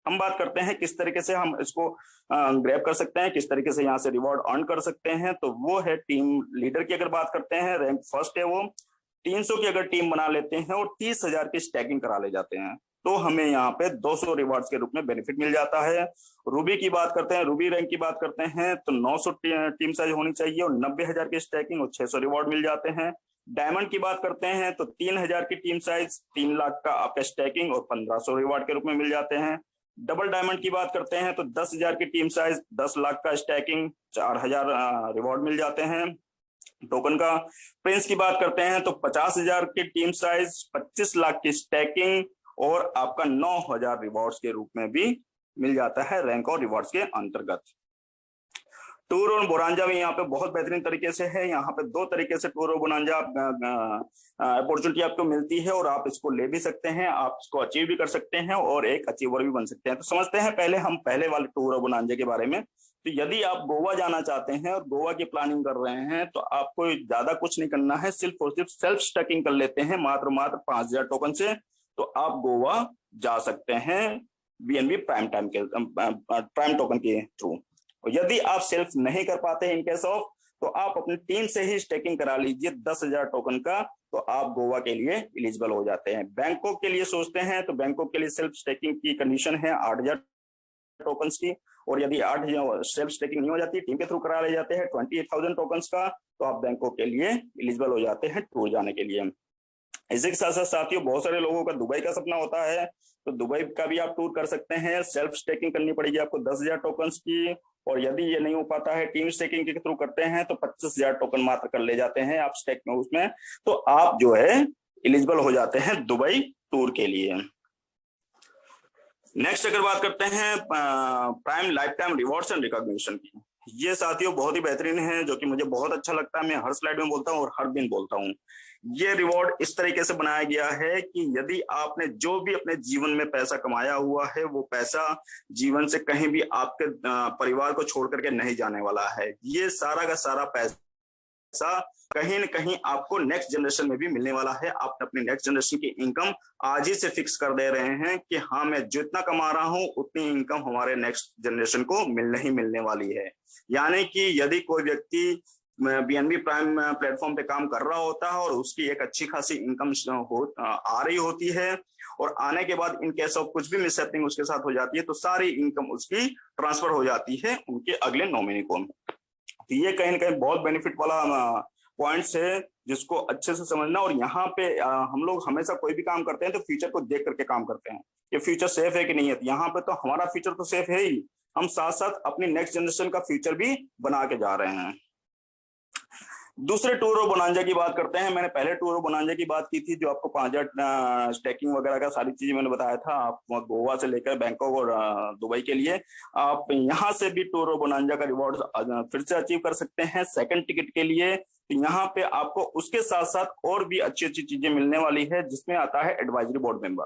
Speaker 2: हम बात करते हैं किस तरीके से हम इसको ग्रैब कर सकते हैं, किस तरीके से यहाँ से रिवॉर्ड अर्न कर सकते हैं। तो वो है टीम लीडर की अगर बात करते हैं, रैंक फर्स्ट है वो। 300 की अगर टीम बना लेते हैं और 30,000 की स्टैकिंग करा ले जाते हैं तो हमें यहाँ पे 200 रिवॉर्ड्स के रूप में बेनिफिट मिल जाता है। रूबी की बात करते हैं, रूबी रैंक की बात करते हैं तो 900 टीम साइज होनी चाहिए और 90,000 की स्टैकिंग और 600 रिवॉर्ड मिल जाते हैं। डायमंड की बात करते हैं तो 3,000 की टीम साइज, 3 लाख का आपका स्टैकिंग और 1,500 रिवॉर्ड के रूप में मिल जाते हैं। डबल डायमंड की बात करते हैं तो 10,000 की टीम साइज, 10 लाख का स्टैकिंग, 4,000 रिवॉर्ड मिल जाते हैं टोकन का। प्रिंस की बात करते हैं तो 50,000 की टीम साइज, 25 लाख की स्टैकिंग और आपका 9,000 रिवॉर्ड्स के रूप में भी मिल जाता है रैंक और रिवॉर्ड्स के अंतर्गत। टूर और बोनांजा भी यहाँ पे बहुत बेहतरीन तरीके से है। यहाँ पे 2 तरीके से टूर और बोनांजा अपॉर्चुनिटी आपको मिलती है और आप इसको ले भी सकते हैं, आप इसको अचीव भी कर सकते हैं और एक अचीवर भी बन सकते हैं। तो समझते हैं पहले हम पहले वाले टूर और बोनांजा के बारे में। तो यदि आप गोवा जाना चाहते हैं और गोवा की प्लानिंग कर रहे हैं तो आपको ज्यादा कुछ नहीं करना है, सिर्फ और सिर्फ सेल्फ स्टैकिंग कर लेते हैं मात्र 5,000 टोकन से, तो आप गोवा जा सकते हैं BNB प्राइम टोकन के थ्रू। यदि आप सेल्फ नहीं कर पाते हैं इन केस ऑफ, तो आप अपनी टीम से ही स्टेकिंग करा लीजिए 10,000 टोकन का, तो आप गोवा के लिए एलिजिबल हो जाते हैं। बैंकॉक के लिए सोचते हैं तो बैंकॉक के लिए सेल्फ स्टेकिंग की कंडीशन है 8,000 टोकन की, और यदि 8,000 सेल्फ स्टेकिंग नहीं हो जाती, टीम के थ्रू करा ले जाते हैं 28,000 टोकन का, तो आप बैंकॉक के लिए एलिजिबल हो जाते हैं टूर जाने के लिए। इसी के साथ साथ साथियों बहुत सारे लोगों का दुबई का सपना होता है, तो दुबई का भी आप टूर कर सकते हैं। सेल्फ स्टेकिंग करनी पड़ेगी आपको 10,000 टोकन्स की, और यदि ये नहीं हो पाता है टीम स्टेकिंग के थ्रू करते हैं तो 25,000 टोकन मात्र कर ले जाते हैं आप स्टेक में उसमें, तो आप जो है एलिजिबल हो जाते हैं दुबई टूर के लिए। नेक्स्ट अगर बात करते हैं prime life time rewards and recognition की, ये साथियों बहुत ही बेहतरीन है, जो कि मुझे बहुत अच्छा लगता है। मैं हर स्लाइड में बोलता हूँ और हर दिन बोलता हूँ। ये रिवॉर्ड इस तरीके से बनाया गया है कि यदि आपने जो भी अपने जीवन में पैसा कमाया हुआ है, वो पैसा जीवन से कहीं भी आपके परिवार को छोड़ करके नहीं जाने वाला है। ये सारा का सारा पैसा कहीं न कहीं आपको नेक्स्ट जनरेशन में भी मिलने वाला है। आप अपनी नेक्स्ट जनरेशन की इनकम आज ही से फिक्स कर दे रहे हैं कि हाँ, मैं जितना कमा रहा हूं उतनी इनकम हमारे नेक्स्ट जनरेशन को मिलने वाली है। यानी कि यदि कोई व्यक्ति बीएनबी प्राइम प्लेटफॉर्म पे काम कर रहा होता है और उसकी एक अच्छी खासी इनकम आ रही होती है, और आने के बाद इन केस ऑफ कुछ भी मिसहैपनिंग उसके साथ हो जाती है, तो सारी इनकम उसकी ट्रांसफर हो जाती है उनके अगले नॉमिनी को। तो ये कहीं ना कहीं बहुत बेनिफिट वाला पॉइंट्स है, जिसको अच्छे से समझना। और यहाँ पे हम लोग हमेशा कोई भी काम करते हैं तो फ्यूचर को देख करके काम करते हैं, ये फ्यूचर सेफ है कि नहीं है। तो यहाँ पे तो हमारा फ्यूचर तो सेफ है ही, हम साथ साथ अपनी नेक्स्ट जनरेशन का फ्यूचर भी बना के जा रहे हैं। दूसरे टूर और बोनांजा की बात करते हैं। मैंने पहले टूर और बोनांजा की बात की थी, जो आपको 5,000 स्टैकिंग वगैरह का सारी चीजें मैंने बताया था। आप गोवा से लेकर बैंकॉक और दुबई के लिए आप यहाँ से भी टूर और बोनांजा का रिवॉर्ड फिर से अचीव कर सकते हैं सेकंड टिकट के लिए। तो यहाँ पे आपको उसके साथ साथ और भी अच्छी अच्छी चीजें मिलने वाली है, जिसमें आता है advisory board member.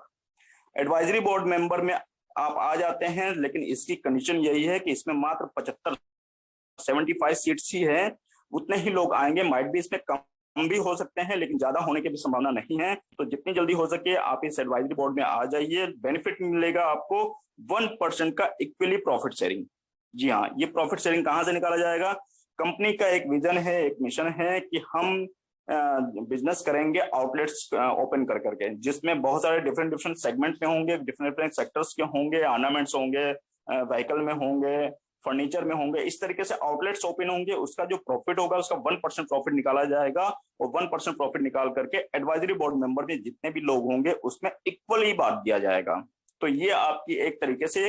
Speaker 2: Advisory board member में आप आ जाते हैं, लेकिन इसकी कंडीशन यही है कि इसमें मात्र 75 सीट्स ही है, उतने ही लोग आएंगे। माइट भी इसमें कम भी हो सकते हैं, लेकिन ज्यादा होने की भी संभावना नहीं है। तो जितनी जल्दी हो सके आप इस एडवाइजरी बोर्ड में आ जाइए। बेनिफिट मिलेगा आपको 1% का इक्वली प्रॉफिट शेयरिंग। जी हाँ, ये प्रॉफिट शेयरिंग कहाँ से निकाला जाएगा? कंपनी का एक विजन है, एक मिशन है कि हम बिजनेस करेंगे आउटलेट्स ओपन कर करके, जिसमें बहुत सारे डिफरेंट सेगमेंट में होंगे, डिफरेंट सेक्टर्स के होंगे, ऑर्नामेंट्स होंगे, व्हीकल में होंगे, फर्नीचर में होंगे। इस तरीके से आउटलेट्स ओपन होंगे। उसका जो प्रॉफिट होगा उसका 1% प्रॉफिट निकाला जाएगा, और 1% प्रॉफिट निकाल करके एडवाइजरी बोर्ड मेंबर में जितने भी लोग होंगे उसमें इक्वली बांट दिया जाएगा। तो ये आपकी एक तरीके से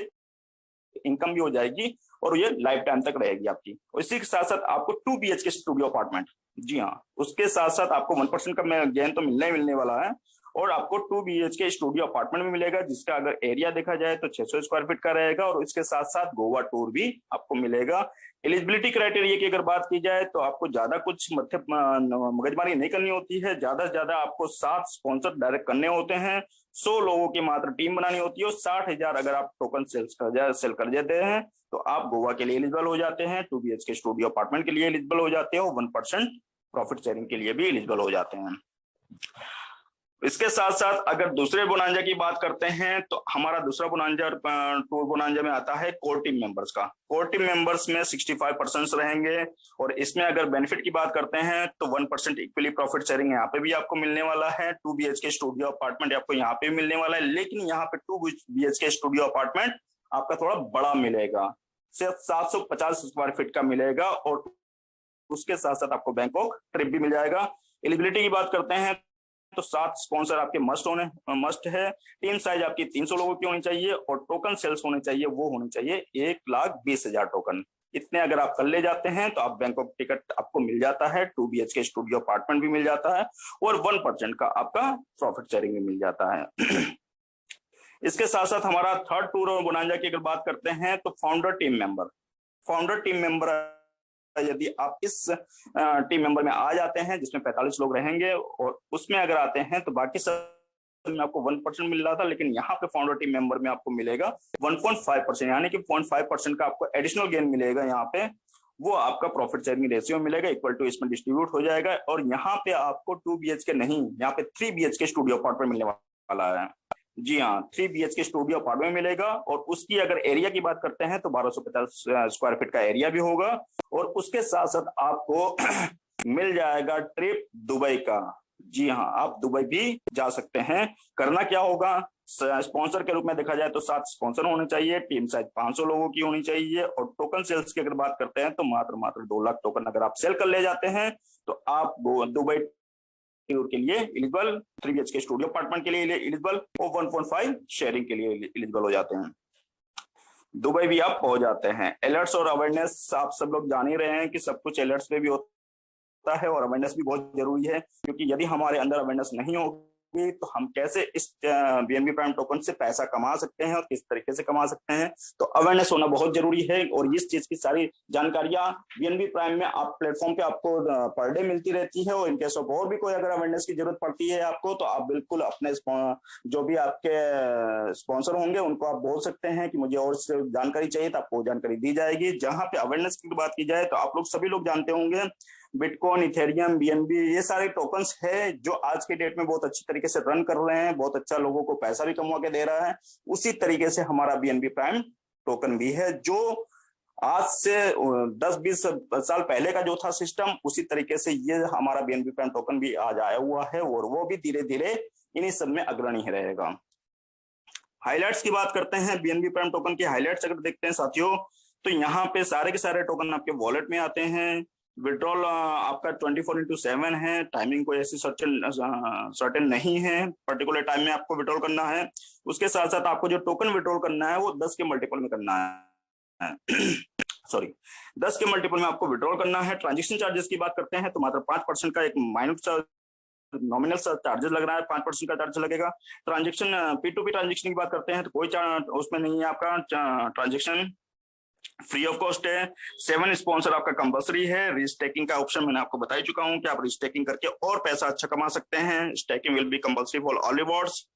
Speaker 2: इनकम भी हो जाएगी, और ये लाइफ टाइम तक रहेगी आपकी। और इसी के साथ साथ आपको 2 BHK स्टूडियो अपार्टमेंट, जी हाँ, उसके साथ साथ आपको 1% का गेन तो मिलने वाला है। और आपको 2 BHK स्टूडियो अपार्टमेंट में मिलेगा, जिसका अगर एरिया देखा जाए तो 600 स्क्वायर फीट का रहेगा। और इसके साथ साथ गोवा टूर भी आपको मिलेगा। एलिजिबिलिटी क्राइटेरिया की अगर बात की जाए तो आपको ज्यादा कुछ मगजमारी नहीं करनी होती है। ज्यादा से ज्यादा आपको 7 स्पॉन्सर डायरेक्ट करने होते हैं, 100 लोगों की मात्र टीम बनानी होती है, और 60,000 अगर आप टोकन सेल कर देते हैं तो आप गोवा के लिए एलिजिबल हो जाते हैं, 2 BHK स्टूडियो अपार्टमेंट के लिए एलिजिबल हो जाते हैं, और 1% प्रॉफिट शेयरिंग के लिए भी एलिजिबल हो जाते हैं। इसके साथ साथ अगर दूसरे बोनांजा की बात करते हैं तो हमारा दूसरा बोनांजा टूर बोनांजा में आता है कोर टीम मेंबर्स का। कोर टीम मेंबर्स में 65% रहेंगे। और इसमें अगर बेनिफिट की बात करते हैं तो 1% इक्वली प्रॉफिट शेयरिंग यहाँ पे भी आपको मिलने वाला है। 2 BHK स्टूडियो अपार्टमेंट आपको यहाँ पे मिलने वाला है, लेकिन यहाँ पे 2 BHK स्टूडियो अपार्टमेंट आपका थोड़ा बड़ा मिलेगा, सिर्फ 750 स्क्वायर फीट का मिलेगा, और उसके साथ साथ आपको बैंकॉक ट्रिप भी मिल जाएगा। एलिजिबिलिटी की बात करते हैं तो 7 स्पॉन्सर आपके मस्ट है। टीम साइज आपकी 300 लोगों की होनी चाहिए, और टोकन सेल्स होने चाहिए, वो होने चाहिए 1,20,000 टोकन। इतने अगर आप कर ले जाते हैं तो आप बैंकॉक टिकट आपको मिल जाता है, 2 BHK स्टूडियो अपार्टमेंट भी मिल जाता है, और 1% का आपका प्रॉफिट शेयरिंग भी मिल जाता है। इसके साथ साथ हमारा थर्ड टूर और बोनांजा की अगर बात करते हैं तो फाउंडर टीम मेंबर यदि आप इस टीम मेंबर में आ जाते हैं, जिसमें 45 लोग रहेंगे, और उसमें अगर आते हैं तो बाकी सब में आपको 1% मिल रहा था, लेकिन यहाँ पे फाउंडर टीम मेंबर में आपको मिलेगा 1.5%, यानी कि 0.5% का आपको एडिशनल गेन मिलेगा। यहाँ पे वो आपका प्रॉफिट शेयरिंग रेशियो मिलेगा, इक्वल टू इसमें डिस्ट्रीब्यूट हो जाएगा। और यहाँ पे आपको 2 BHK नहीं, यहाँ पे 3 BHK स्टूडियो अपार्टमेंट मिलने वाला है। जी हाँ, 3 BHK स्टूडियो अपार्टमेंट मिलेगा, और उसकी अगर एरिया की बात करते हैं तो 1250 स्क्वायर फीट का एरिया भी होगा। और उसके साथ साथ आपको मिल जाएगा ट्रिप दुबई का। जी हाँ, आप दुबई भी जा सकते हैं। करना क्या होगा? स्पॉन्सर के रूप में देखा जाए तो 7 स्पॉन्सर होने चाहिए, टीम साइज 500 लोगों की होनी चाहिए, और टोकन सेल्स की अगर बात करते हैं तो मात्र 2 लाख टोकन अगर आप सेल कर ले जाते हैं तो आप दुबई के लिए एलिजिबल, 3 BHK स्टूडियो अपार्टमेंट के लिए एलिजिबल और 1.5 शेयरिंग के लिए एलिजिबल हो जाते हैं। दुबई भी आप हो जाते हैं। अलर्ट्स और अवेयरनेस आप सब लोग जान ही रहे हैं कि सब कुछ अलर्ट्स पे भी होता है और अवेयरनेस भी बहुत जरूरी है, क्योंकि यदि हमारे अंदर अवेयरनेस नहीं होगी तो हम कैसे इस BNB प्राइम टोकन से पैसा कमा सकते हैं और किस तरीके से कमा सकते हैं। तो अवेयरनेस होना बहुत जरूरी है और इस चीज की सारी जानकारियां BNB प्राइम में आप प्लेटफॉर्म पे आपको पर डे मिलती रहती है। और इनकेस ऑफ और भी कोई अगर अवेयरनेस की जरूरत पड़ती है आपको, तो आप बिल्कुल अपने जो भी आपके स्पॉन्सर होंगे उनको आप बोल सकते हैं कि मुझे और जानकारी चाहिए, तो आपको जानकारी दी जाएगी। जहां पे अवेयरनेस की बात की जाए तो आप लोग सभी लोग जानते होंगे बिटकॉइन, इथेरियम, BNB ये सारे टोकन्स है जो आज के डेट में बहुत अच्छी तरीके से रन कर रहे हैं, बहुत अच्छा लोगों को पैसा भी कमा के दे रहा है। उसी तरीके से हमारा BNB प्राइम टोकन भी है, जो आज से 10-20 साल पहले का जो था सिस्टम, उसी तरीके से ये हमारा BNB प्राइम टोकन भी आज आया हुआ है और वो भी धीरे धीरे इन्हीं सब में अग्रणी रहेगा। हाइलाइट्स की बात करते हैं, BNB प्राइम टोकन की हाइलाइट्स अगर देखते हैं साथियों, तो यहाँ पे सारे के सारे टोकन आपके वॉलेट में आते हैं। विड्रॉल आपका 24/7 है, टाइमिंग कोई ऐसी सर्टेन नहीं है, पर्टिकुलर टाइम में आपको विड्रॉल करना है। उसके साथ साथ आपको जो टोकन विड्रॉल करना है वो 10 के मल्टीपल में करना है सॉरी 10 के मल्टीपल में आपको विड्रॉल करना है। ट्रांजेक्शन चार्जेस की बात करते हैं तो मात्र 5% का एक माइनर नॉमिनल चार्जेस लग रहा है, 5% का चार्ज लगेगा। ट्रांजेक्शन P2P ट्रांजेक्शन की बात करते हैं तो कोई उसमें नहीं है, आपका ट्रांजेक्शन फ्री ऑफ कॉस्ट है। 7 स्पॉन्सर आपका कंपल्सरी है। रिस्टेकिंग का ऑप्शन मैंने आपको बता ही चुका हूं कि आप रिस्टेकिंग करके और पैसा अच्छा कमा सकते हैं। Staking will be compulsory for all rewards.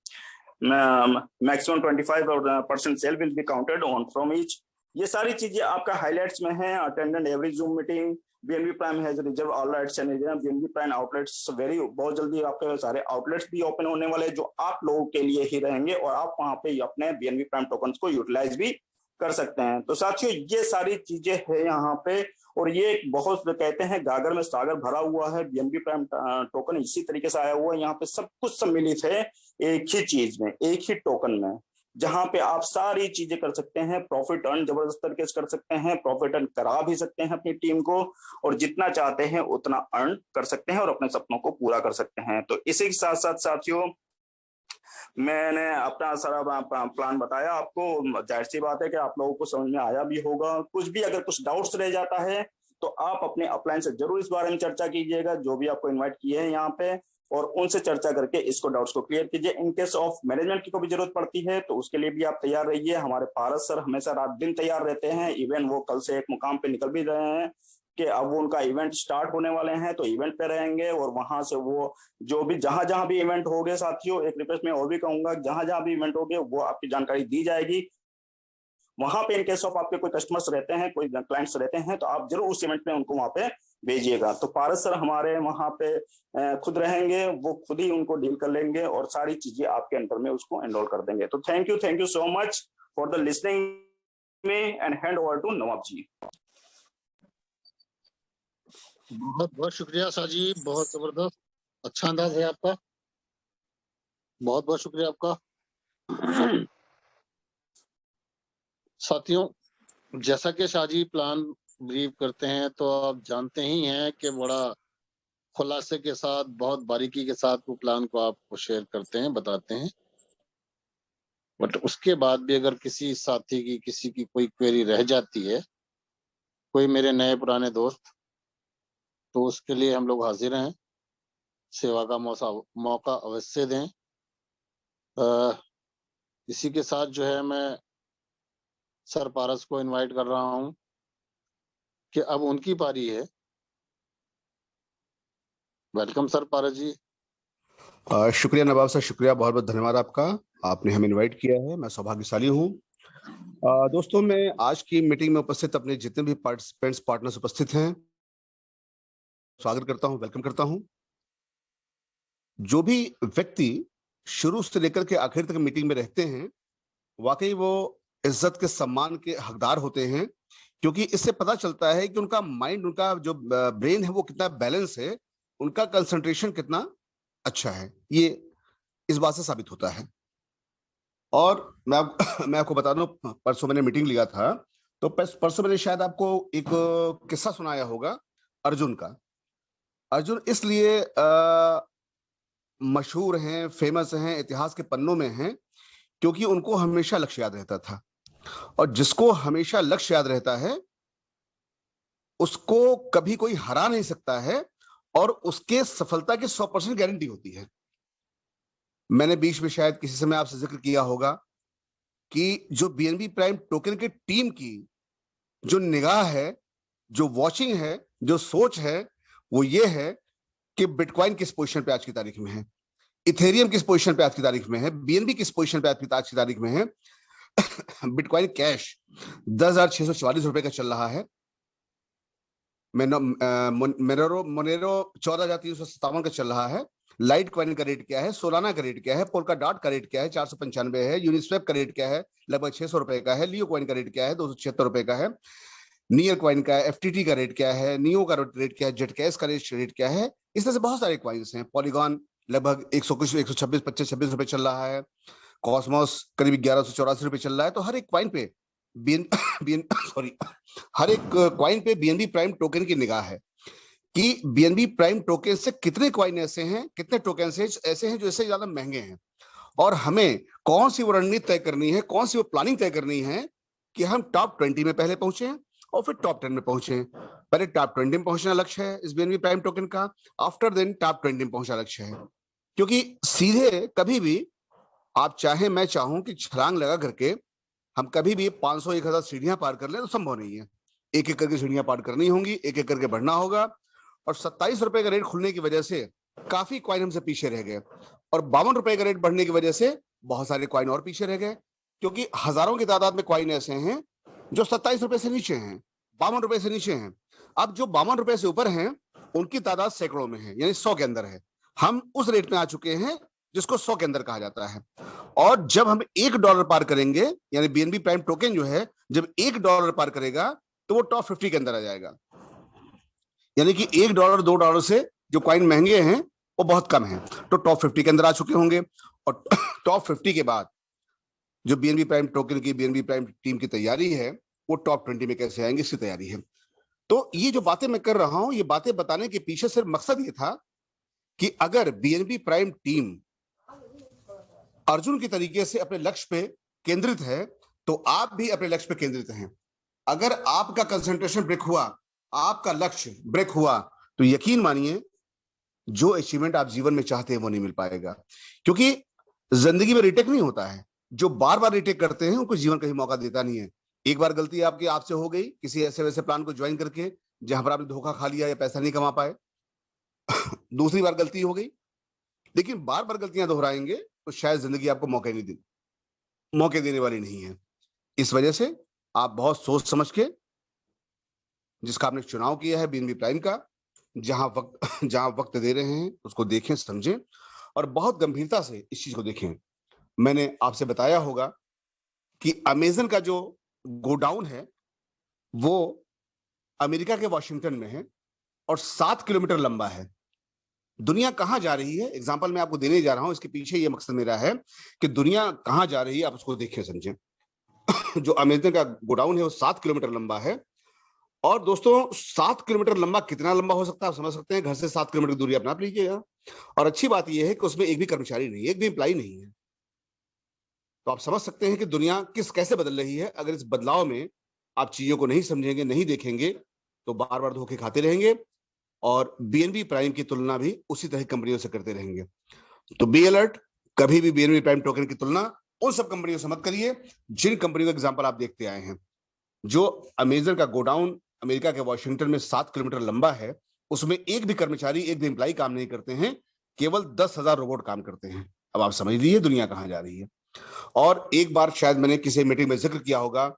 Speaker 2: Maximum 25% sale will be counted on from each. ये सारी चीजें आपका हाइलाइट्स में है। Attendant every Zoom meeting, BNB prime has reserve all rights and BNB prime outlets very, बहुत जल्दी आपके सारे आउटलेट्स भी ओपन होने वाले जो आप लोगों के लिए ही रहेंगे और आप वहां पे अपने BNB प्राइम टोकन्स को यूटिलाइज भी कर सकते हैं। तो साथियों ये सारी चीजें है यहाँ पे, और ये बहुत कहते हैं गागर में सागर भरा हुआ है। BNB प्राइम टोकन इसी तरीके से आया हुआ है। यहाँ पे सब कुछ सम्मिलित है एक ही चीज में, एक ही टोकन में, जहां पे आप सारी चीजें कर सकते हैं। प्रॉफिट अर्न जबरदस्त तरीके से कर सकते हैं, प्रॉफिट अर्न करा भी सकते हैं अपनी टीम को, और जितना चाहते हैं उतना अर्न कर सकते हैं और अपने सपनों को पूरा कर सकते हैं। तो इसी के साथ साथ साथियों मैंने अपना सारा प्लान बताया आपको। जाहिर सी बात है कि आप लोगों को समझ में आया भी होगा। कुछ भी अगर कुछ डाउट्स रह जाता है तो आप अपने अपलाइन से जरूर इस बारे में चर्चा कीजिएगा, जो भी आपको इनवाइट किए हैं यहाँ पे, और उनसे चर्चा करके इसको डाउट्स को क्लियर कीजिए। इन केस ऑफ मैनेजमेंट की कोई जरूरत पड़ती है तो उसके लिए भी आप तैयार रहिए। हमारे पारस सर हमेशा रात दिन तैयार रहते हैं। इवन वो कल से एक मुकाम पे निकल भी रहे हैं कि अब वो उनका इवेंट स्टार्ट होने वाले हैं, तो इवेंट पे रहेंगे और वहां से वो जो भी जहां भी इवेंट हो गए साथियों, एक रिक्वेस्ट मैं और भी कहूंगा, जहां भी इवेंट हो गए वो आपकी जानकारी दी जाएगी। वहां पे इन केस ऑफ आपके कोई कस्टमर्स रहते हैं, कोई क्लाइंट्स रहते हैं, तो आप जरूर उस इवेंट में उनको वहां पे भेजिएगा। तो पारस सर हमारे वहां पे खुद रहेंगे, वो खुद ही उनको डील कर लेंगे और सारी चीजें आपके अंडर में उसको एनरोल कर देंगे। तो thank you so much for the listening me and hand over to Nawab ji.
Speaker 1: बहुत बहुत शुक्रिया साजी, बहुत जबरदस्त, अच्छा अंदाज है आपका, बहुत बहुत शुक्रिया आपका। साथियों जैसा कि शाहजी प्लान ब्रीफ करते हैं तो आप जानते ही हैं कि बड़ा खुलासे के साथ, बहुत बारीकी के साथ वो प्लान को आपको शेयर करते हैं, बताते हैं। बट उसके बाद भी अगर किसी साथी की, किसी की कोई क्वेरी रह जाती है, कोई मेरे नए पुराने दोस्त, तो उसके लिए हम लोग हाजिर हैं। सेवा का मौका अवश्य दें। इसी के साथ जो है मैं सर पारस को इनवाइट कर रहा हूं कि अब उनकी पारी है। वेलकम सर पारस जी।
Speaker 3: शुक्रिया नवाब सर, शुक्रिया, बहुत बहुत धन्यवाद आपका, आपने हमें इनवाइट किया है, मैं सौभाग्यशाली हूँ। दोस्तों मैं आज की मीटिंग में उपस्थित अपने जितने भी पार्टिसिपेंट्स, पार्टनर्स उपस्थित हैं, स्वागत करता हूँ, वेलकम करता हूँ। जो भी व्यक्ति शुरू से लेकर के आखिर तक मीटिंग में रहते हैं, वाकई वो इज्जत के, सम्मान के हकदार होते हैं, क्योंकि इससे पता चलता है कि उनका माइंड, उनका जो ब्रेन है वो कितना बैलेंस है, उनका कंसंट्रेशन कितना अच्छा है, ये इस बात से साबित होता है। और मैं आपको बता दूं, परसों मैंने मीटिंग लिया था, तो परसों मैंने शायद आपको एक किस्सा सुनाया होगा अर्जुन का। अर्जुन इसलिए मशहूर हैं, फेमस हैं, इतिहास के पन्नों में हैं, क्योंकि उनको हमेशा लक्ष्य याद रहता था। और जिसको हमेशा लक्ष्य याद रहता है उसको कभी कोई हरा नहीं सकता है, और उसके सफलता की 100% गारंटी होती है। मैंने बीच में शायद किसी समय आपसे जिक्र किया होगा कि जो बीएनबी प्राइम टोकन की टीम की जो निगाह है, जो वॉचिंग है, जो सोच है, वो ये है कि बिटकॉइन किस पोजीशन पे आज की तारीख में है, इथेरियम किस पोजीशन पे आज की तारीख में है, बीएनबी किस पोजीशन पे आज की तारीख में है। बिटकॉइन कैश 10,644 रुपए का चल रहा है। मोनेरो 14,357 का चल रहा है। लाइट कॉइन का रेट क्या है, सोलाना का रेट क्या है, पोल्का डॉट का रेट क्या है, 495 है। यूनिस्वैप का रेट क्या है, लगभग 600 रुपए का है। लियो कॉइन का रेट क्या है, 276 रुपए का है। नियर कॉइन का, एफटीटी का रेट क्या है, नियो का रेट क्या है, जेटकैश का रेट क्या है। इस तरह से बहुत सारे कॉइन्स हैं। पॉलीगॉन लगभग 126 रुपए चल रहा है। कॉस्मोस करीब 1184 रुपए चल रहा है। तो हर एक कॉइन पे हर एक कॉइन पे बीएनबी प्राइम टोकन की निगाह है कि बीएनबी प्राइम टोकन से कितने कॉइन ऐसे हैं, कितने टोकन ऐसे हैं जो इससे ज्यादा महंगे हैं, और हमें कौन सी वो रणनीति तय करनी है, कौन सी वो प्लानिंग तय करनी है कि हम टॉप 20 में पहले पहुंचे और फिर टॉप 10 में पहुंचे। पहले टॉप 20 में पहुंचना लक्ष्य है इस बीएनबी प्राइम टोकन का, आफ्टर देन टॉप 20 में पहुंचना लक्ष्य है। क्योंकि सीधे कभी भी आप चाहे मैं चाहूं कि छलांग लगा करके हम कभी भी 500-1000 सीढ़ियां पार कर ले, तो संभव नहीं है। एक एक करके सीढ़ियां पार करनी होंगी, एक एक करके बढ़ना होगा। और 27 रुपए का रेट खुलने की वजह से काफी कॉइन हमसे पीछे रह गए, और 52 रुपए का रेट बढ़ने की वजह से बहुत सारे कॉइन और पीछे रह गए, क्योंकि हजारों की तादाद में कॉइन ऐसे हैं जो 27 रुपए से नीचे हैं, 52 रुपए से नीचे हैं। अब जो 52 रुपए से ऊपर हैं उनकी तादाद सैकड़ों में है, यानी 100 के अंदर है। हम उस रेट में आ चुके हैं जिसको 100 के अंदर कहा जाता है। और जब हम $1 पार करेंगे, यानी बीएनबी प्राइम टोकन जो है जब $1 पार करेगा तो वो टॉप 50 के अंदर आ जाएगा। यानी कि $1 $2 से जो कॉइन महंगे हैं वो बहुत कम है, तो टॉप 50 के अंदर आ चुके होंगे। और टॉप 50 के बाद जो बीएनबी प्राइम टोकन की, बीएनबी प्राइम टीम की तैयारी है, वो टॉप 20 में कैसे आएंगे इसकी तैयारी है। तो ये जो बातें मैं कर रहा हूं, ये बातें बताने के पीछे सिर्फ मकसद ये था कि अगर बीएनबी प्राइम टीम अर्जुन की तरीके से अपने लक्ष्य पे केंद्रित है तो आप भी अपने लक्ष्य पे केंद्रित हैं। अगर आपका कंसंट्रेशन ब्रेक हुआ, आपका लक्ष्य ब्रेक हुआ, तो यकीन मानिए जो अचीवमेंट आप जीवन में चाहते हैं वो नहीं मिल पाएगा। क्योंकि जिंदगी में रिटेक नहीं होता है। जो बार बार रिटेक करते हैं उनको जीवन कहीं मौका देता नहीं है। एक बार गलती आपसे हो गई किसी ऐसे वैसे प्लान को ज्वाइन करके जहां पर आपने धोखा खा लिया या पैसा नहीं कमा पाए। दूसरी बार गलती हो गई, लेकिन बार बार गलतियां दोहराएंगे तो शायद जिंदगी आपको मौके देने वाली नहीं है। इस वजह से आप बहुत सोच समझ के जिसका आपने चुनाव किया है बीएनबी प्राइम का, जहां वक्त दे रहे हैं उसको देखें, समझें और बहुत गंभीरता से इस चीज को देखें। मैंने आपसे बताया होगा कि अमेजन का जो गोडाउन है वो अमेरिका के वॉशिंगटन में है और 7 किलोमीटर लंबा है। दुनिया कहां जा रही है, एग्जाम्पल मैं आपको देने जा रहा हूं, इसके पीछे ये मकसद मेरा है कि दुनिया कहां जा रही है आप उसको देखें, समझें। जो अमेजन का गोडाउन है वो 7 किलोमीटर लंबा है। और दोस्तों 7 किलोमीटर लंबा कितना लंबा हो सकता है आप समझ सकते हैं। घर से 7 किलोमीटर की दूरी आप नाप लीजिएगा। और अच्छी बात यह है कि उसमें एक भी कर्मचारी नहीं है, एक भी एम्प्लॉय नहीं है। तो आप समझ सकते हैं कि दुनिया कैसे बदल रही है। अगर इस बदलाव में आप चीजों को नहीं समझेंगे, नहीं देखेंगे, तो बार बार धोखे खाते रहेंगे और बीएनबी प्राइम की तुलना भी उसी तरह कंपनियों से करते रहेंगे। तो बी अलर्ट, कभी भी बीएनबी प्राइम टोकन की तुलना उन सब कंपनियों से मत करिए जिन कंपनियों का एग्जांपल आप देखते आए हैं। जो अमेजन का गोडाउन अमेरिका के वॉशिंगटन में 7 किलोमीटर लंबा है, उसमें एक भी कर्मचारी, एक भी एम्प्लॉय काम नहीं करते हैं, केवल 10,000 रोबोट काम करते हैं। अब आप समझ लीजिए दुनिया कहां जा रही है। और एक बार शायद मैंने किसी मीटिंग में जिक्र किया होगा,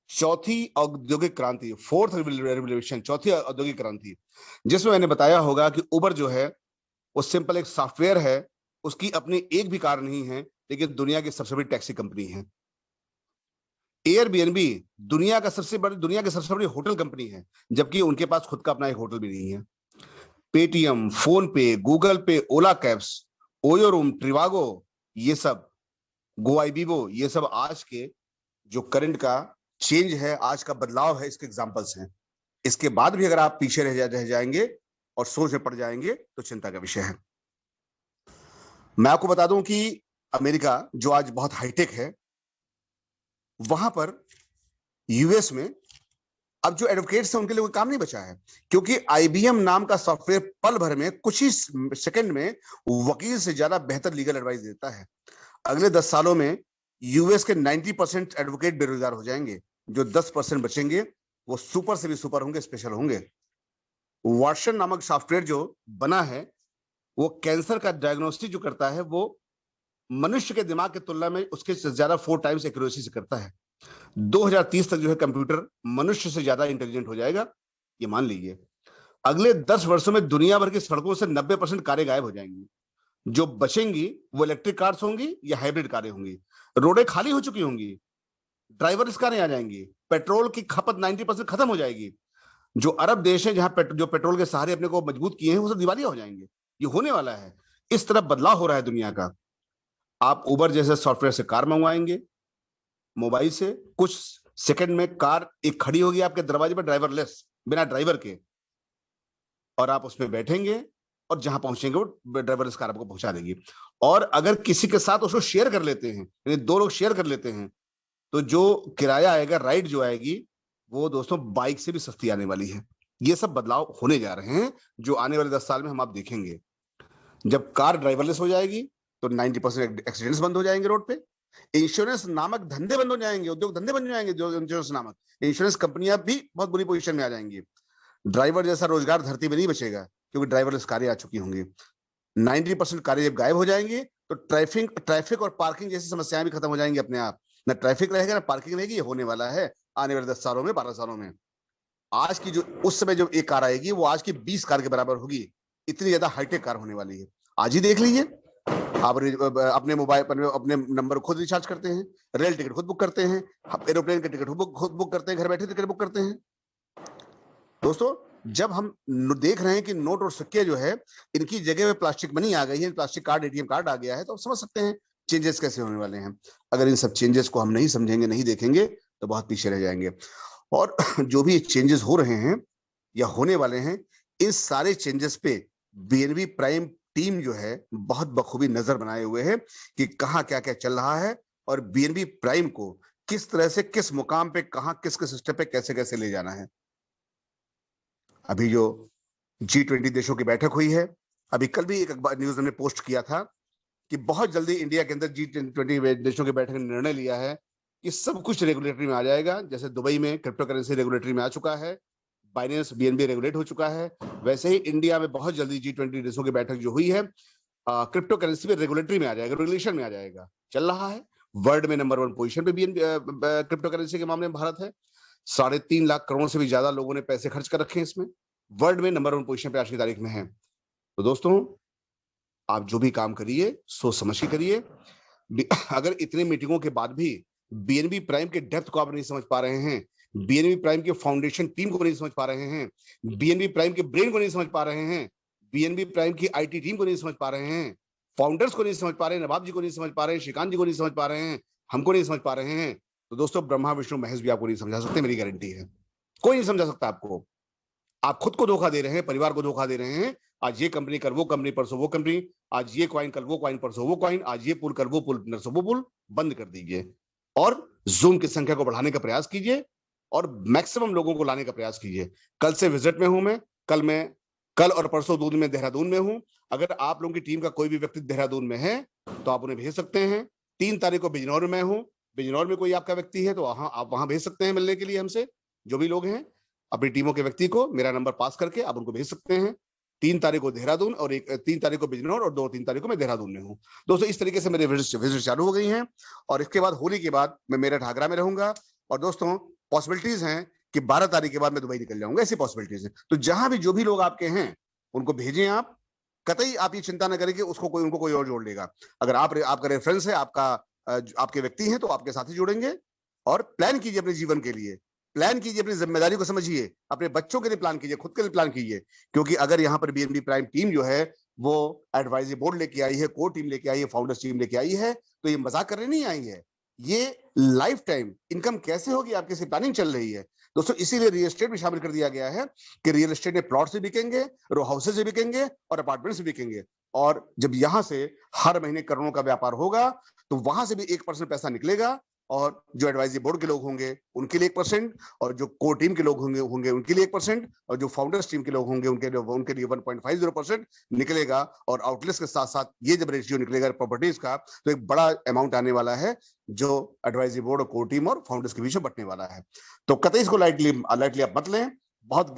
Speaker 3: चौथी औद्योगिक क्रांति, 4th रेवोल्यूशन, चौथी औद्योगिक क्रांति, जिसमें मैंने बताया होगा कि उबर जो है वो सिंपल एक सॉफ्टवेयर है, उसकी अपनी एक भी कार नहीं है, लेकिन दुनिया की सबसे बड़ी टैक्सी कंपनी है। एयरबीएनबी दुनिया की सबसे बड़ी होटल कंपनी है, जबकि उनके पास खुद का अपना एक होटल भी नहीं है। पेटीएम, फोन पे, गूगल पे, ओला कैब्स, ओयो रूम, ट्रिवागो, ये सब, गोआईबीबो, ये सब आज के जो करंट का चेंज है, आज का बदलाव है, इसके एग्जांपल्स हैं। इसके बाद भी अगर आप पीछे रह जाएंगे और सोच में पड़ जाएंगे तो चिंता का विषय है। मैं आपको बता दूं कि अमेरिका जो आज बहुत हाईटेक है, वहां पर यूएस में अब जो एडवोकेट्स हैं उनके लिए कोई काम नहीं बचा है, क्योंकि आईबीएम नाम का सॉफ्टवेयर पल भर में, कुछ ही सेकंड में वकील से ज्यादा बेहतर लीगल एडवाइस देता है। अगले 10 सालों में यूएस के 90% एडवोकेट बेरोजगार हो जाएंगे। जो 10% बचेंगे वो सुपर से भी सुपर होंगे, स्पेशल होंगे। वाटसन नामक सॉफ्टवेयर जो बना है वो कैंसर का डायग्नोस्टिक जो करता है वो मनुष्य के दिमाग की तुलना में उसके ज्यादा 4 टाइम्स एक्यूरेसी से करता है। 2030 तक जो है कंप्यूटर मनुष्य से ज्यादा इंटेलिजेंट हो जाएगा, ये मान लीजिए। अगले 10 वर्षों में दुनिया भर की सड़कों से 90% कारें गायब हो जाएंगी। जो बचेंगी वो इलेक्ट्रिक कार्स होंगी या हाइब्रिड कारें होंगी। रोडें खाली हो चुकी होंगी, ड्राइवरलेस कारें आ जाएंगी, पेट्रोल की खपत 90% खत्म हो जाएगी। जो अरब देश है जहां जो पेट्रोल के सहारे अपने को मजबूत किए हैं वो सब दिवालिया हो जाएंगे। ये होने वाला है, इस तरह बदलाव हो रहा है दुनिया का। आप उबर जैसे सॉफ्टवेयर से कार मंगवाएंगे मोबाइल से, कुछ सेकंड में कार एक खड़ी होगी आपके दरवाजे पर, ड्राइवरलेस, बिना ड्राइवर के, और आप उसमें बैठेंगे और जहां पहुंचेंगे वो ड्राइवरलेस कार आपको पहुंचा देगी। और अगर किसी के साथ उसको शेयर कर लेते हैं, यानी 2 लोग शेयर कर लेते हैं, तो जो किराया आएगा, राइड जो आएगी, वो दोस्तों बाइक से भी सस्ती आने वाली है। ये सब बदलाव होने जा रहे हैं जो आने वाले 10 साल में हम आप देखेंगे। जब कार ड्राइवरलेस हो जाएगी तो 90% एक्सीडेंट्स बंद हो जाएंगे रोड पे। इंश्योरेंस नामक धंधे बंद हो जाएंगे, उद्योग धंधे बन जाएंगे। जो इंश्योरेंस नामक इंश्योरेंस कंपनियां भी बहुत बुरी पोजीशन में आ जाएंगी। ड्राइवर जैसा रोजगार धरती में नहीं बचेगा, क्योंकि ड्राइवरलेस कारें आ चुकी होंगी। 90% कारें जब गायब हो जाएंगी तो ट्रैफिक और पार्किंग जैसी समस्याएं भी खत्म हो जाएंगी अपने आप। ना ट्रैफिक रहेगा ना पार्किंग रहेगी। ये होने वाला है आने वाले 10 सालों में, 12 सालों में। आज की जो उस समय जो एक कार आएगी वो आज की 20 कार के बराबर होगी। इतनी ज्यादा हाईटेक कार होने वाली है। आज ही देख लीजिए, आप अपने मोबाइल पर अपने नंबर खुद रिचार्ज करते हैं, रेल टिकट खुद बुक करते हैं, एरोप्लेन का टिकट खुद बुक करते हैं, घर बैठे टिकट बुक करते हैं। दोस्तों, जब हम देख रहे हैं कि नोट और सिक्के जो है इनकी जगह में प्लास्टिक मनी आ गई है, प्लास्टिक कार्ड, एटीएम कार्ड आ गया है, तो आप समझ सकते हैं चेंजेस कैसे होने वाले हैं। अगर इन सब चेंजेस को हम नहीं समझेंगे, नहीं देखेंगे, तो बहुत पीछे रह जाएंगे। और जो भी चेंजेस हो रहे हैं या होने वाले हैं, इन सारे चेंजेस पे बीएनबी प्राइम टीम जो है बहुत बखूबी नजर बनाए हुए है कि कहाँ क्या क्या चल रहा है और बीएनबी प्राइम को किस तरह से, किस मुकाम पे, कहाँ किस स्टेप पे कैसे कैसे ले जाना है। अभी जो G20 देशों की बैठक हुई है, अभी कल भी एक अखबार न्यूज ने पोस्ट किया था कि बहुत जल्दी इंडिया के अंदर G20 देशों की बैठक ने निर्णय लिया है कि सब कुछ रेगुलेटरी में आ जाएगा। जैसे दुबई में क्रिप्टो करेंसी रेगुलेटरी में आ चुका है, बाइनेंस बीएनबी रेगुलेट हो चुका है, वैसे ही इंडिया में बहुत जल्दी G20 देशों की बैठक जो हुई है क्रिप्टो करेंसी में रेगुलेटरी में आ जाएगा, रेगुलेशन में आ जाएगा। चल रहा है। वर्ल्ड में नंबर 1 पोजीशन पे बीएनबी क्रिप्टो करेंसी के मामले में भारत है। 3.5 लाख करोड़ से भी ज्यादा लोगों ने पैसे खर्च कर रखे हैं इसमें। वर्ल्ड में नंबर 1 पोजीशन पे आज की तारीख में है। तो दोस्तों, आप जो भी काम करिए सोच समझ के करिए। अगर इतने मीटिंगों के बाद भी बीएनबी प्राइम के डेप्थ को आप नहीं समझ पा रहे हैं, बीएनबी प्राइम के फाउंडेशन टीम को नहीं समझ पा रहे हैं, बीएनबी प्राइम के ब्रेन को नहीं समझ पा रहे हैं, बीएनबी प्राइम की आईटी टीम को नहीं समझ पा रहे हैं, फाउंडर्स को नहीं समझ पा रहे हैं, नवाब जी को नहीं समझ पा रहे हैं, श्रीकांत जी को नहीं समझ पा रहे हैं, हमको नहीं समझ पा रहे हैं, तो दोस्तों ब्रह्मा विष्णु महेश भी आपको नहीं समझा सकते, मेरी गारंटी है। कोई नहीं समझा सकता आपको। आप खुद को धोखा दे रहे हैं, परिवार को धोखा दे रहे हैं। आज ये कंपनी, कल वो कंपनी, परसों वो कंपनी, आज ये कॉइन, कल वो कॉइन, परसों वो कॉइन, आज ये पुल, कल वो पुल, नरसों वो पुल। बंद कर दीजिए और जूम की संख्या को बढ़ाने का प्रयास कीजिए और मैक्सिमम लोगों को लाने का प्रयास कीजिए। कल से विजिट में हूं मैं, कल और परसों 2 दिन में देहरादून में हूं। अगर आप लोगों की टीम का कोई भी व्यक्ति देहरादून में है तो आप उन्हें भेज सकते हैं। 3 तारीख को बिजनौर में हूं, बिजनौर में कोई आपका व्यक्ति है तो आप वहां भेज सकते हैं मिलने के लिए हमसे। जो भी लोग हैं अपनी टीमों के व्यक्ति को मेरा नंबर पास करके आप उनको भेज सकते हैं। 3 तारीख को देहरादून और 3 तारीख को बिजनौर और 2-3 तारीख को मैं देहरादून में हूँ। दोस्तों, इस तरीके से मेरे विजिट चालू हो गई हैं और इसके बाद होली के बाद मैं मेरठ आगरा में रहूंगा। और दोस्तों, पॉसिबिलिटीज हैं कि 12 तारीख के बाद मैं दुबई निकल जाऊंगा, ऐसी पॉसिबिलिटीज है। तो जहां भी जो भी लोग आपके हैं उनको भेजें आप। कतई आप ये चिंता न करें कि उनको कोई और जोड़ लेगा। अगर आपका रेफरेंस है, आपके व्यक्ति हैं तो आपके साथ ही जोड़ेंगे। और प्लान कीजिए अपने जीवन के लिए, प्लान कीजिए, अपनी जिम्मेदारी को समझिए, अपने बच्चों के लिए प्लान कीजिए, खुद के लिए प्लान कीजिए। क्योंकि अगर यहाँ पर बीएनबी प्राइम टीम जो है वो एडवाइजरी बोर्ड लेके आई है, कोर टीम लेके आई है, फाउंडर्स टीम लेके आई है, तो ये मजाक करने नहीं आई है। ये लाइफ टाइम इनकम कैसे होगी आपकी से प्लानिंग चल रही है। दोस्तों, इसीलिए रियल एस्टेट भी शामिल कर दिया गया है कि रियल एस्टेट में प्लॉट्स भी बिकेंगे, रो हाउसेज भी बिकेंगे और अपार्टमेंट्स भी बिकेंगे। और जब यहां से हर महीने करोड़ों का व्यापार होगा तो वहां से भी 1% पैसा निकलेगा, और जो एडवाइजरी बोर्ड के लोग होंगे उनके लिए 1%, और जो कोर टीम के लोग होंगे उनके लिए 1%, और जो फाउंडर्स टीम के लोग होंगे उनके लिए 1.50% निकलेगा। और आउटलेट्स के साथ साथ ये जब रेशियो निकलेगा प्रॉपर्टीज का, तो एक बड़ा अमाउंट आने वाला है जो एडवाइजरी बोर्ड और कोर टीम और फाउंडर्स के बीच में बंटने वाला है। तो कतई इसको लाइटली आप मत लें, बहुत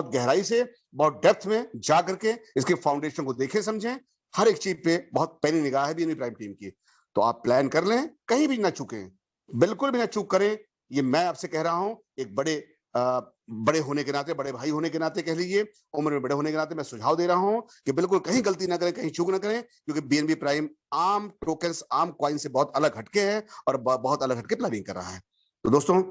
Speaker 3: गहराई से, बहुत डेप्थ में जा करके इसके फाउंडेशन को देखें, समझें। हर एक चीज पे बहुत पैनी निगाह है बीएनबी प्राइम टीम की। तो आप प्लान कर लें, कहीं भी ना चूकें, बिल्कुल भी ना चूक करें। ये मैं आपसे कह रहा हूं, एक बड़े होने के नाते, बड़े भाई होने के नाते कह लीजिए, उम्र में बड़े होने के नाते मैं सुझाव दे रहा हूं कि बिल्कुल कहीं गलती ना करें, कहीं चूक ना करें, क्योंकि बीएनबी प्राइम आम टोकन्स, आम कॉइन से बहुत अलग हटके है और बहुत अलग हटके प्लानिंग कर रहा है। तो दोस्तों,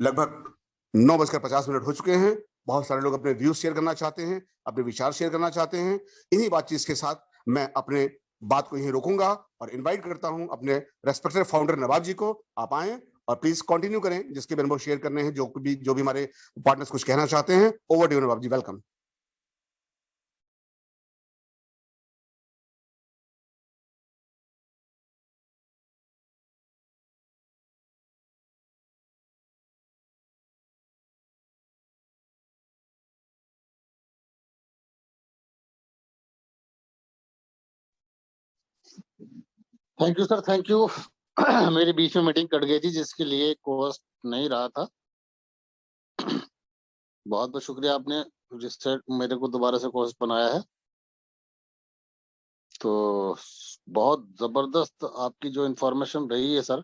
Speaker 3: लगभग 9:50 हो चुके हैं। बहुत सारे लोग अपने व्यूज शेयर करना चाहते हैं, अपने विचार शेयर करना चाहते हैं। इन्हीं बातचीत के साथ मैं अपने बात को यहीं रोकूंगा और इनवाइट करता हूं अपने रेस्पेक्टेड फाउंडर नवाब जी को। आप आए और प्लीज कंटिन्यू करें जिसके भी अनुभव शेयर करने हैं, जो भी हमारे पार्टनर्स कुछ कहना चाहते हैं। Over to you Nawab ji, welcome.
Speaker 1: Thank you sir, thank you. मेरी बीच में मीटिंग कट गई थी जिसके लिए कोस्ट नहीं रहा था। बहुत बहुत शुक्रिया, आपने रिसेट मेरे को दोबारा से कोस्ट बनाया है। तो बहुत जबरदस्त आपकी जो इंफॉर्मेशन रही है सर,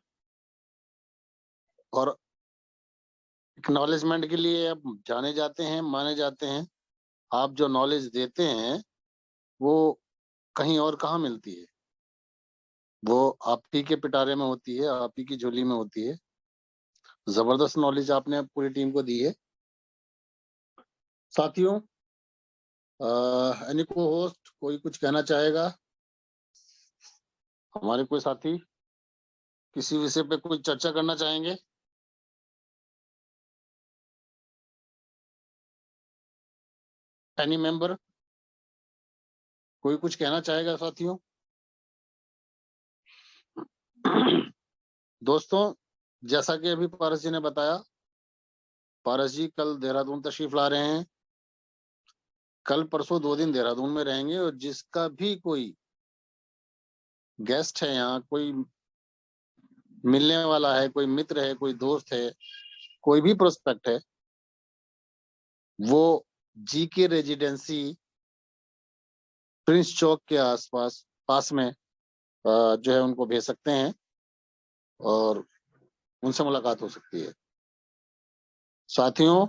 Speaker 1: और एक्नॉलेजमेंट के लिए आप जाने जाते हैं, माने जाते हैं। आप जो नॉलेज देते हैं वो कहीं और कहाँ मिलती है, वो आप ही के पिटारे में होती है, आप ही की झोली में होती है। जबरदस्त नॉलेज आपने पूरी टीम को दी है। साथियों, एनी को होस्ट कोई कुछ कहना चाहेगा? हमारे कोई साथी किसी विषय पे कोई चर्चा करना चाहेंगे? एनी मेंबर कोई कुछ कहना चाहेगा साथियों? दोस्तों, जैसा कि अभी पारस जी ने बताया, पारस जी कल देहरादून तशरीफ ला रहे हैं। कल परसों 2 दिन देहरादून में रहेंगे, और जिसका भी कोई गेस्ट है यहाँ, कोई मिलने वाला है, कोई मित्र है, कोई दोस्त है, कोई भी प्रोस्पेक्ट है, वो जीके रेजिडेंसी प्रिंस चौक के आसपास पास में जो है उनको भेज सकते हैं और उनसे मुलाकात हो सकती है। साथियों,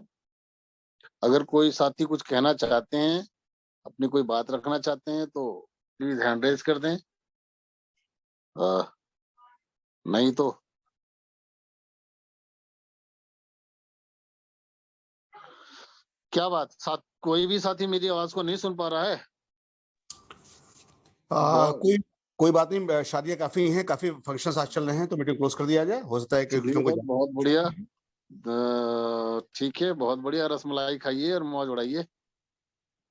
Speaker 1: अगर कोई साथी कुछ कहना चाहते हैं, अपनी कोई बात रखना चाहते हैं, तो प्लीज हैंड रेज कर दें। नहीं तो क्या बात, कोई भी साथी मेरी आवाज को नहीं सुन पा रहा है?
Speaker 3: कोई बात नहीं, शादियां काफी हैं, काफी फंक्शंस आज चल रहे हैं, तो मीटिंग क्लोज कर दिया जाए। हो सकता है कि
Speaker 1: बहुत बढ़िया, ठीक है, बहुत बढ़िया। रसमलाई खाइए और मौज उड़ाइए।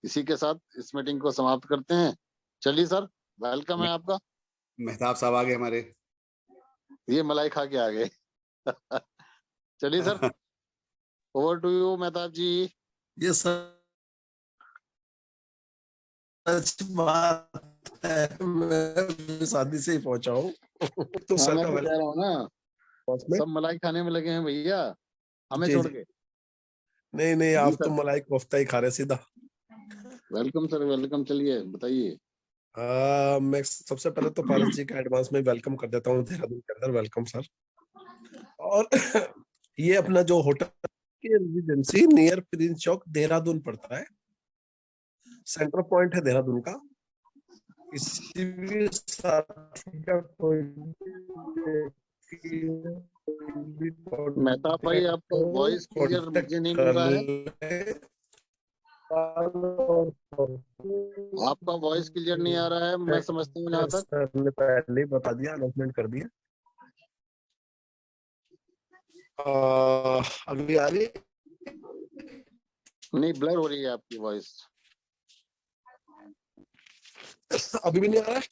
Speaker 1: इसी के साथ इस मीटिंग को समाप्त करते हैं। चलिए सर, वेलकम है आपका।
Speaker 3: मेहताब साहब आ गए हमारे,
Speaker 1: ये मलाई खा के आ गए। चलिए sir, over to you Mehtab ji.
Speaker 4: ये सच बात है, मैं शादी से ही पहुंचा हूँ। तो सर
Speaker 1: मैं
Speaker 4: का
Speaker 1: कह रहा हूँ ना, सब मलाई खाने में लगे हैं भैया, हमें छोड़ के।
Speaker 4: नहीं, आप तो मलाई कोफ्ता ही खा रहे सीधा।
Speaker 1: Welcome sir, welcome. चलिए बताइए।
Speaker 4: मैं सबसे पहले तो पारस जी का एडवांस में वेलकम कर देता हूँ देहरादून के अंदर। Welcome sir. और ये अपना जो होटल की रेजिडेंसी नियर प्रिंस चौक देहरादून पड़ता है, सेंटर पॉइंट है देहरादून का। किसी भी साथी का कोई
Speaker 1: मेहताब भाई, आपका वॉइस क्लियर मुझे नहीं मिल रहा है। आपका वॉइस क्लियर नहीं आ रहा है, मैं समझता हूँ। जहाँ तक
Speaker 4: सर ने पहले ही बता दिया, अनाउंसमेंट कर दिया। अभी आ रही
Speaker 1: नहीं, ब्लर हो रही है आपकी वॉइस।
Speaker 4: अभी भी नहीं आ रहा है?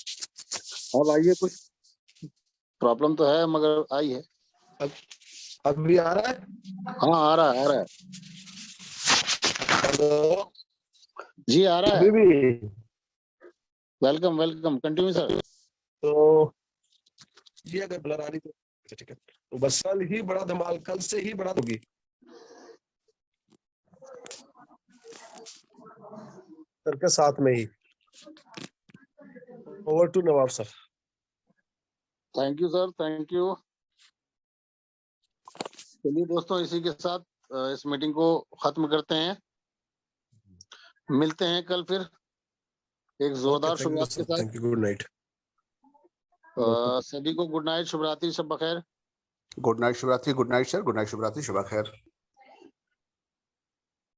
Speaker 1: अब आइए, कुछ प्रॉब्लम तो है मगर आई है।
Speaker 4: अभी आ रहा है?
Speaker 1: हाँ आ रहा है, आ रहा है
Speaker 4: हेलो,
Speaker 1: जी, आ रहा
Speaker 4: अभी
Speaker 1: है।
Speaker 4: भी?
Speaker 1: Welcome welcome, continue sir.
Speaker 4: तो जी अगर ब्लर आ रही तो ठीक है। तो बस कल ही बड़ा धमाल, कल से ही बड़ा होगी सर के साथ में ही। Over to Nawab sir.
Speaker 1: Thank you sir, thank you. चलिए दोस्तों, इसी के साथ इस मीटिंग को खत्म करते हैं। मिलते हैं कल फिर एक जोरदार
Speaker 4: थैंक यू
Speaker 1: शुरुआत के
Speaker 4: सर,
Speaker 1: साथ।
Speaker 4: Thank you, good night.
Speaker 1: सभी को गुड नाइट, शुभ रात्रि, शब बखैर।
Speaker 3: गुड नाइट, शुभ रात्रि, good night sir, good night, शुभ रात्रि, शुभ खैर।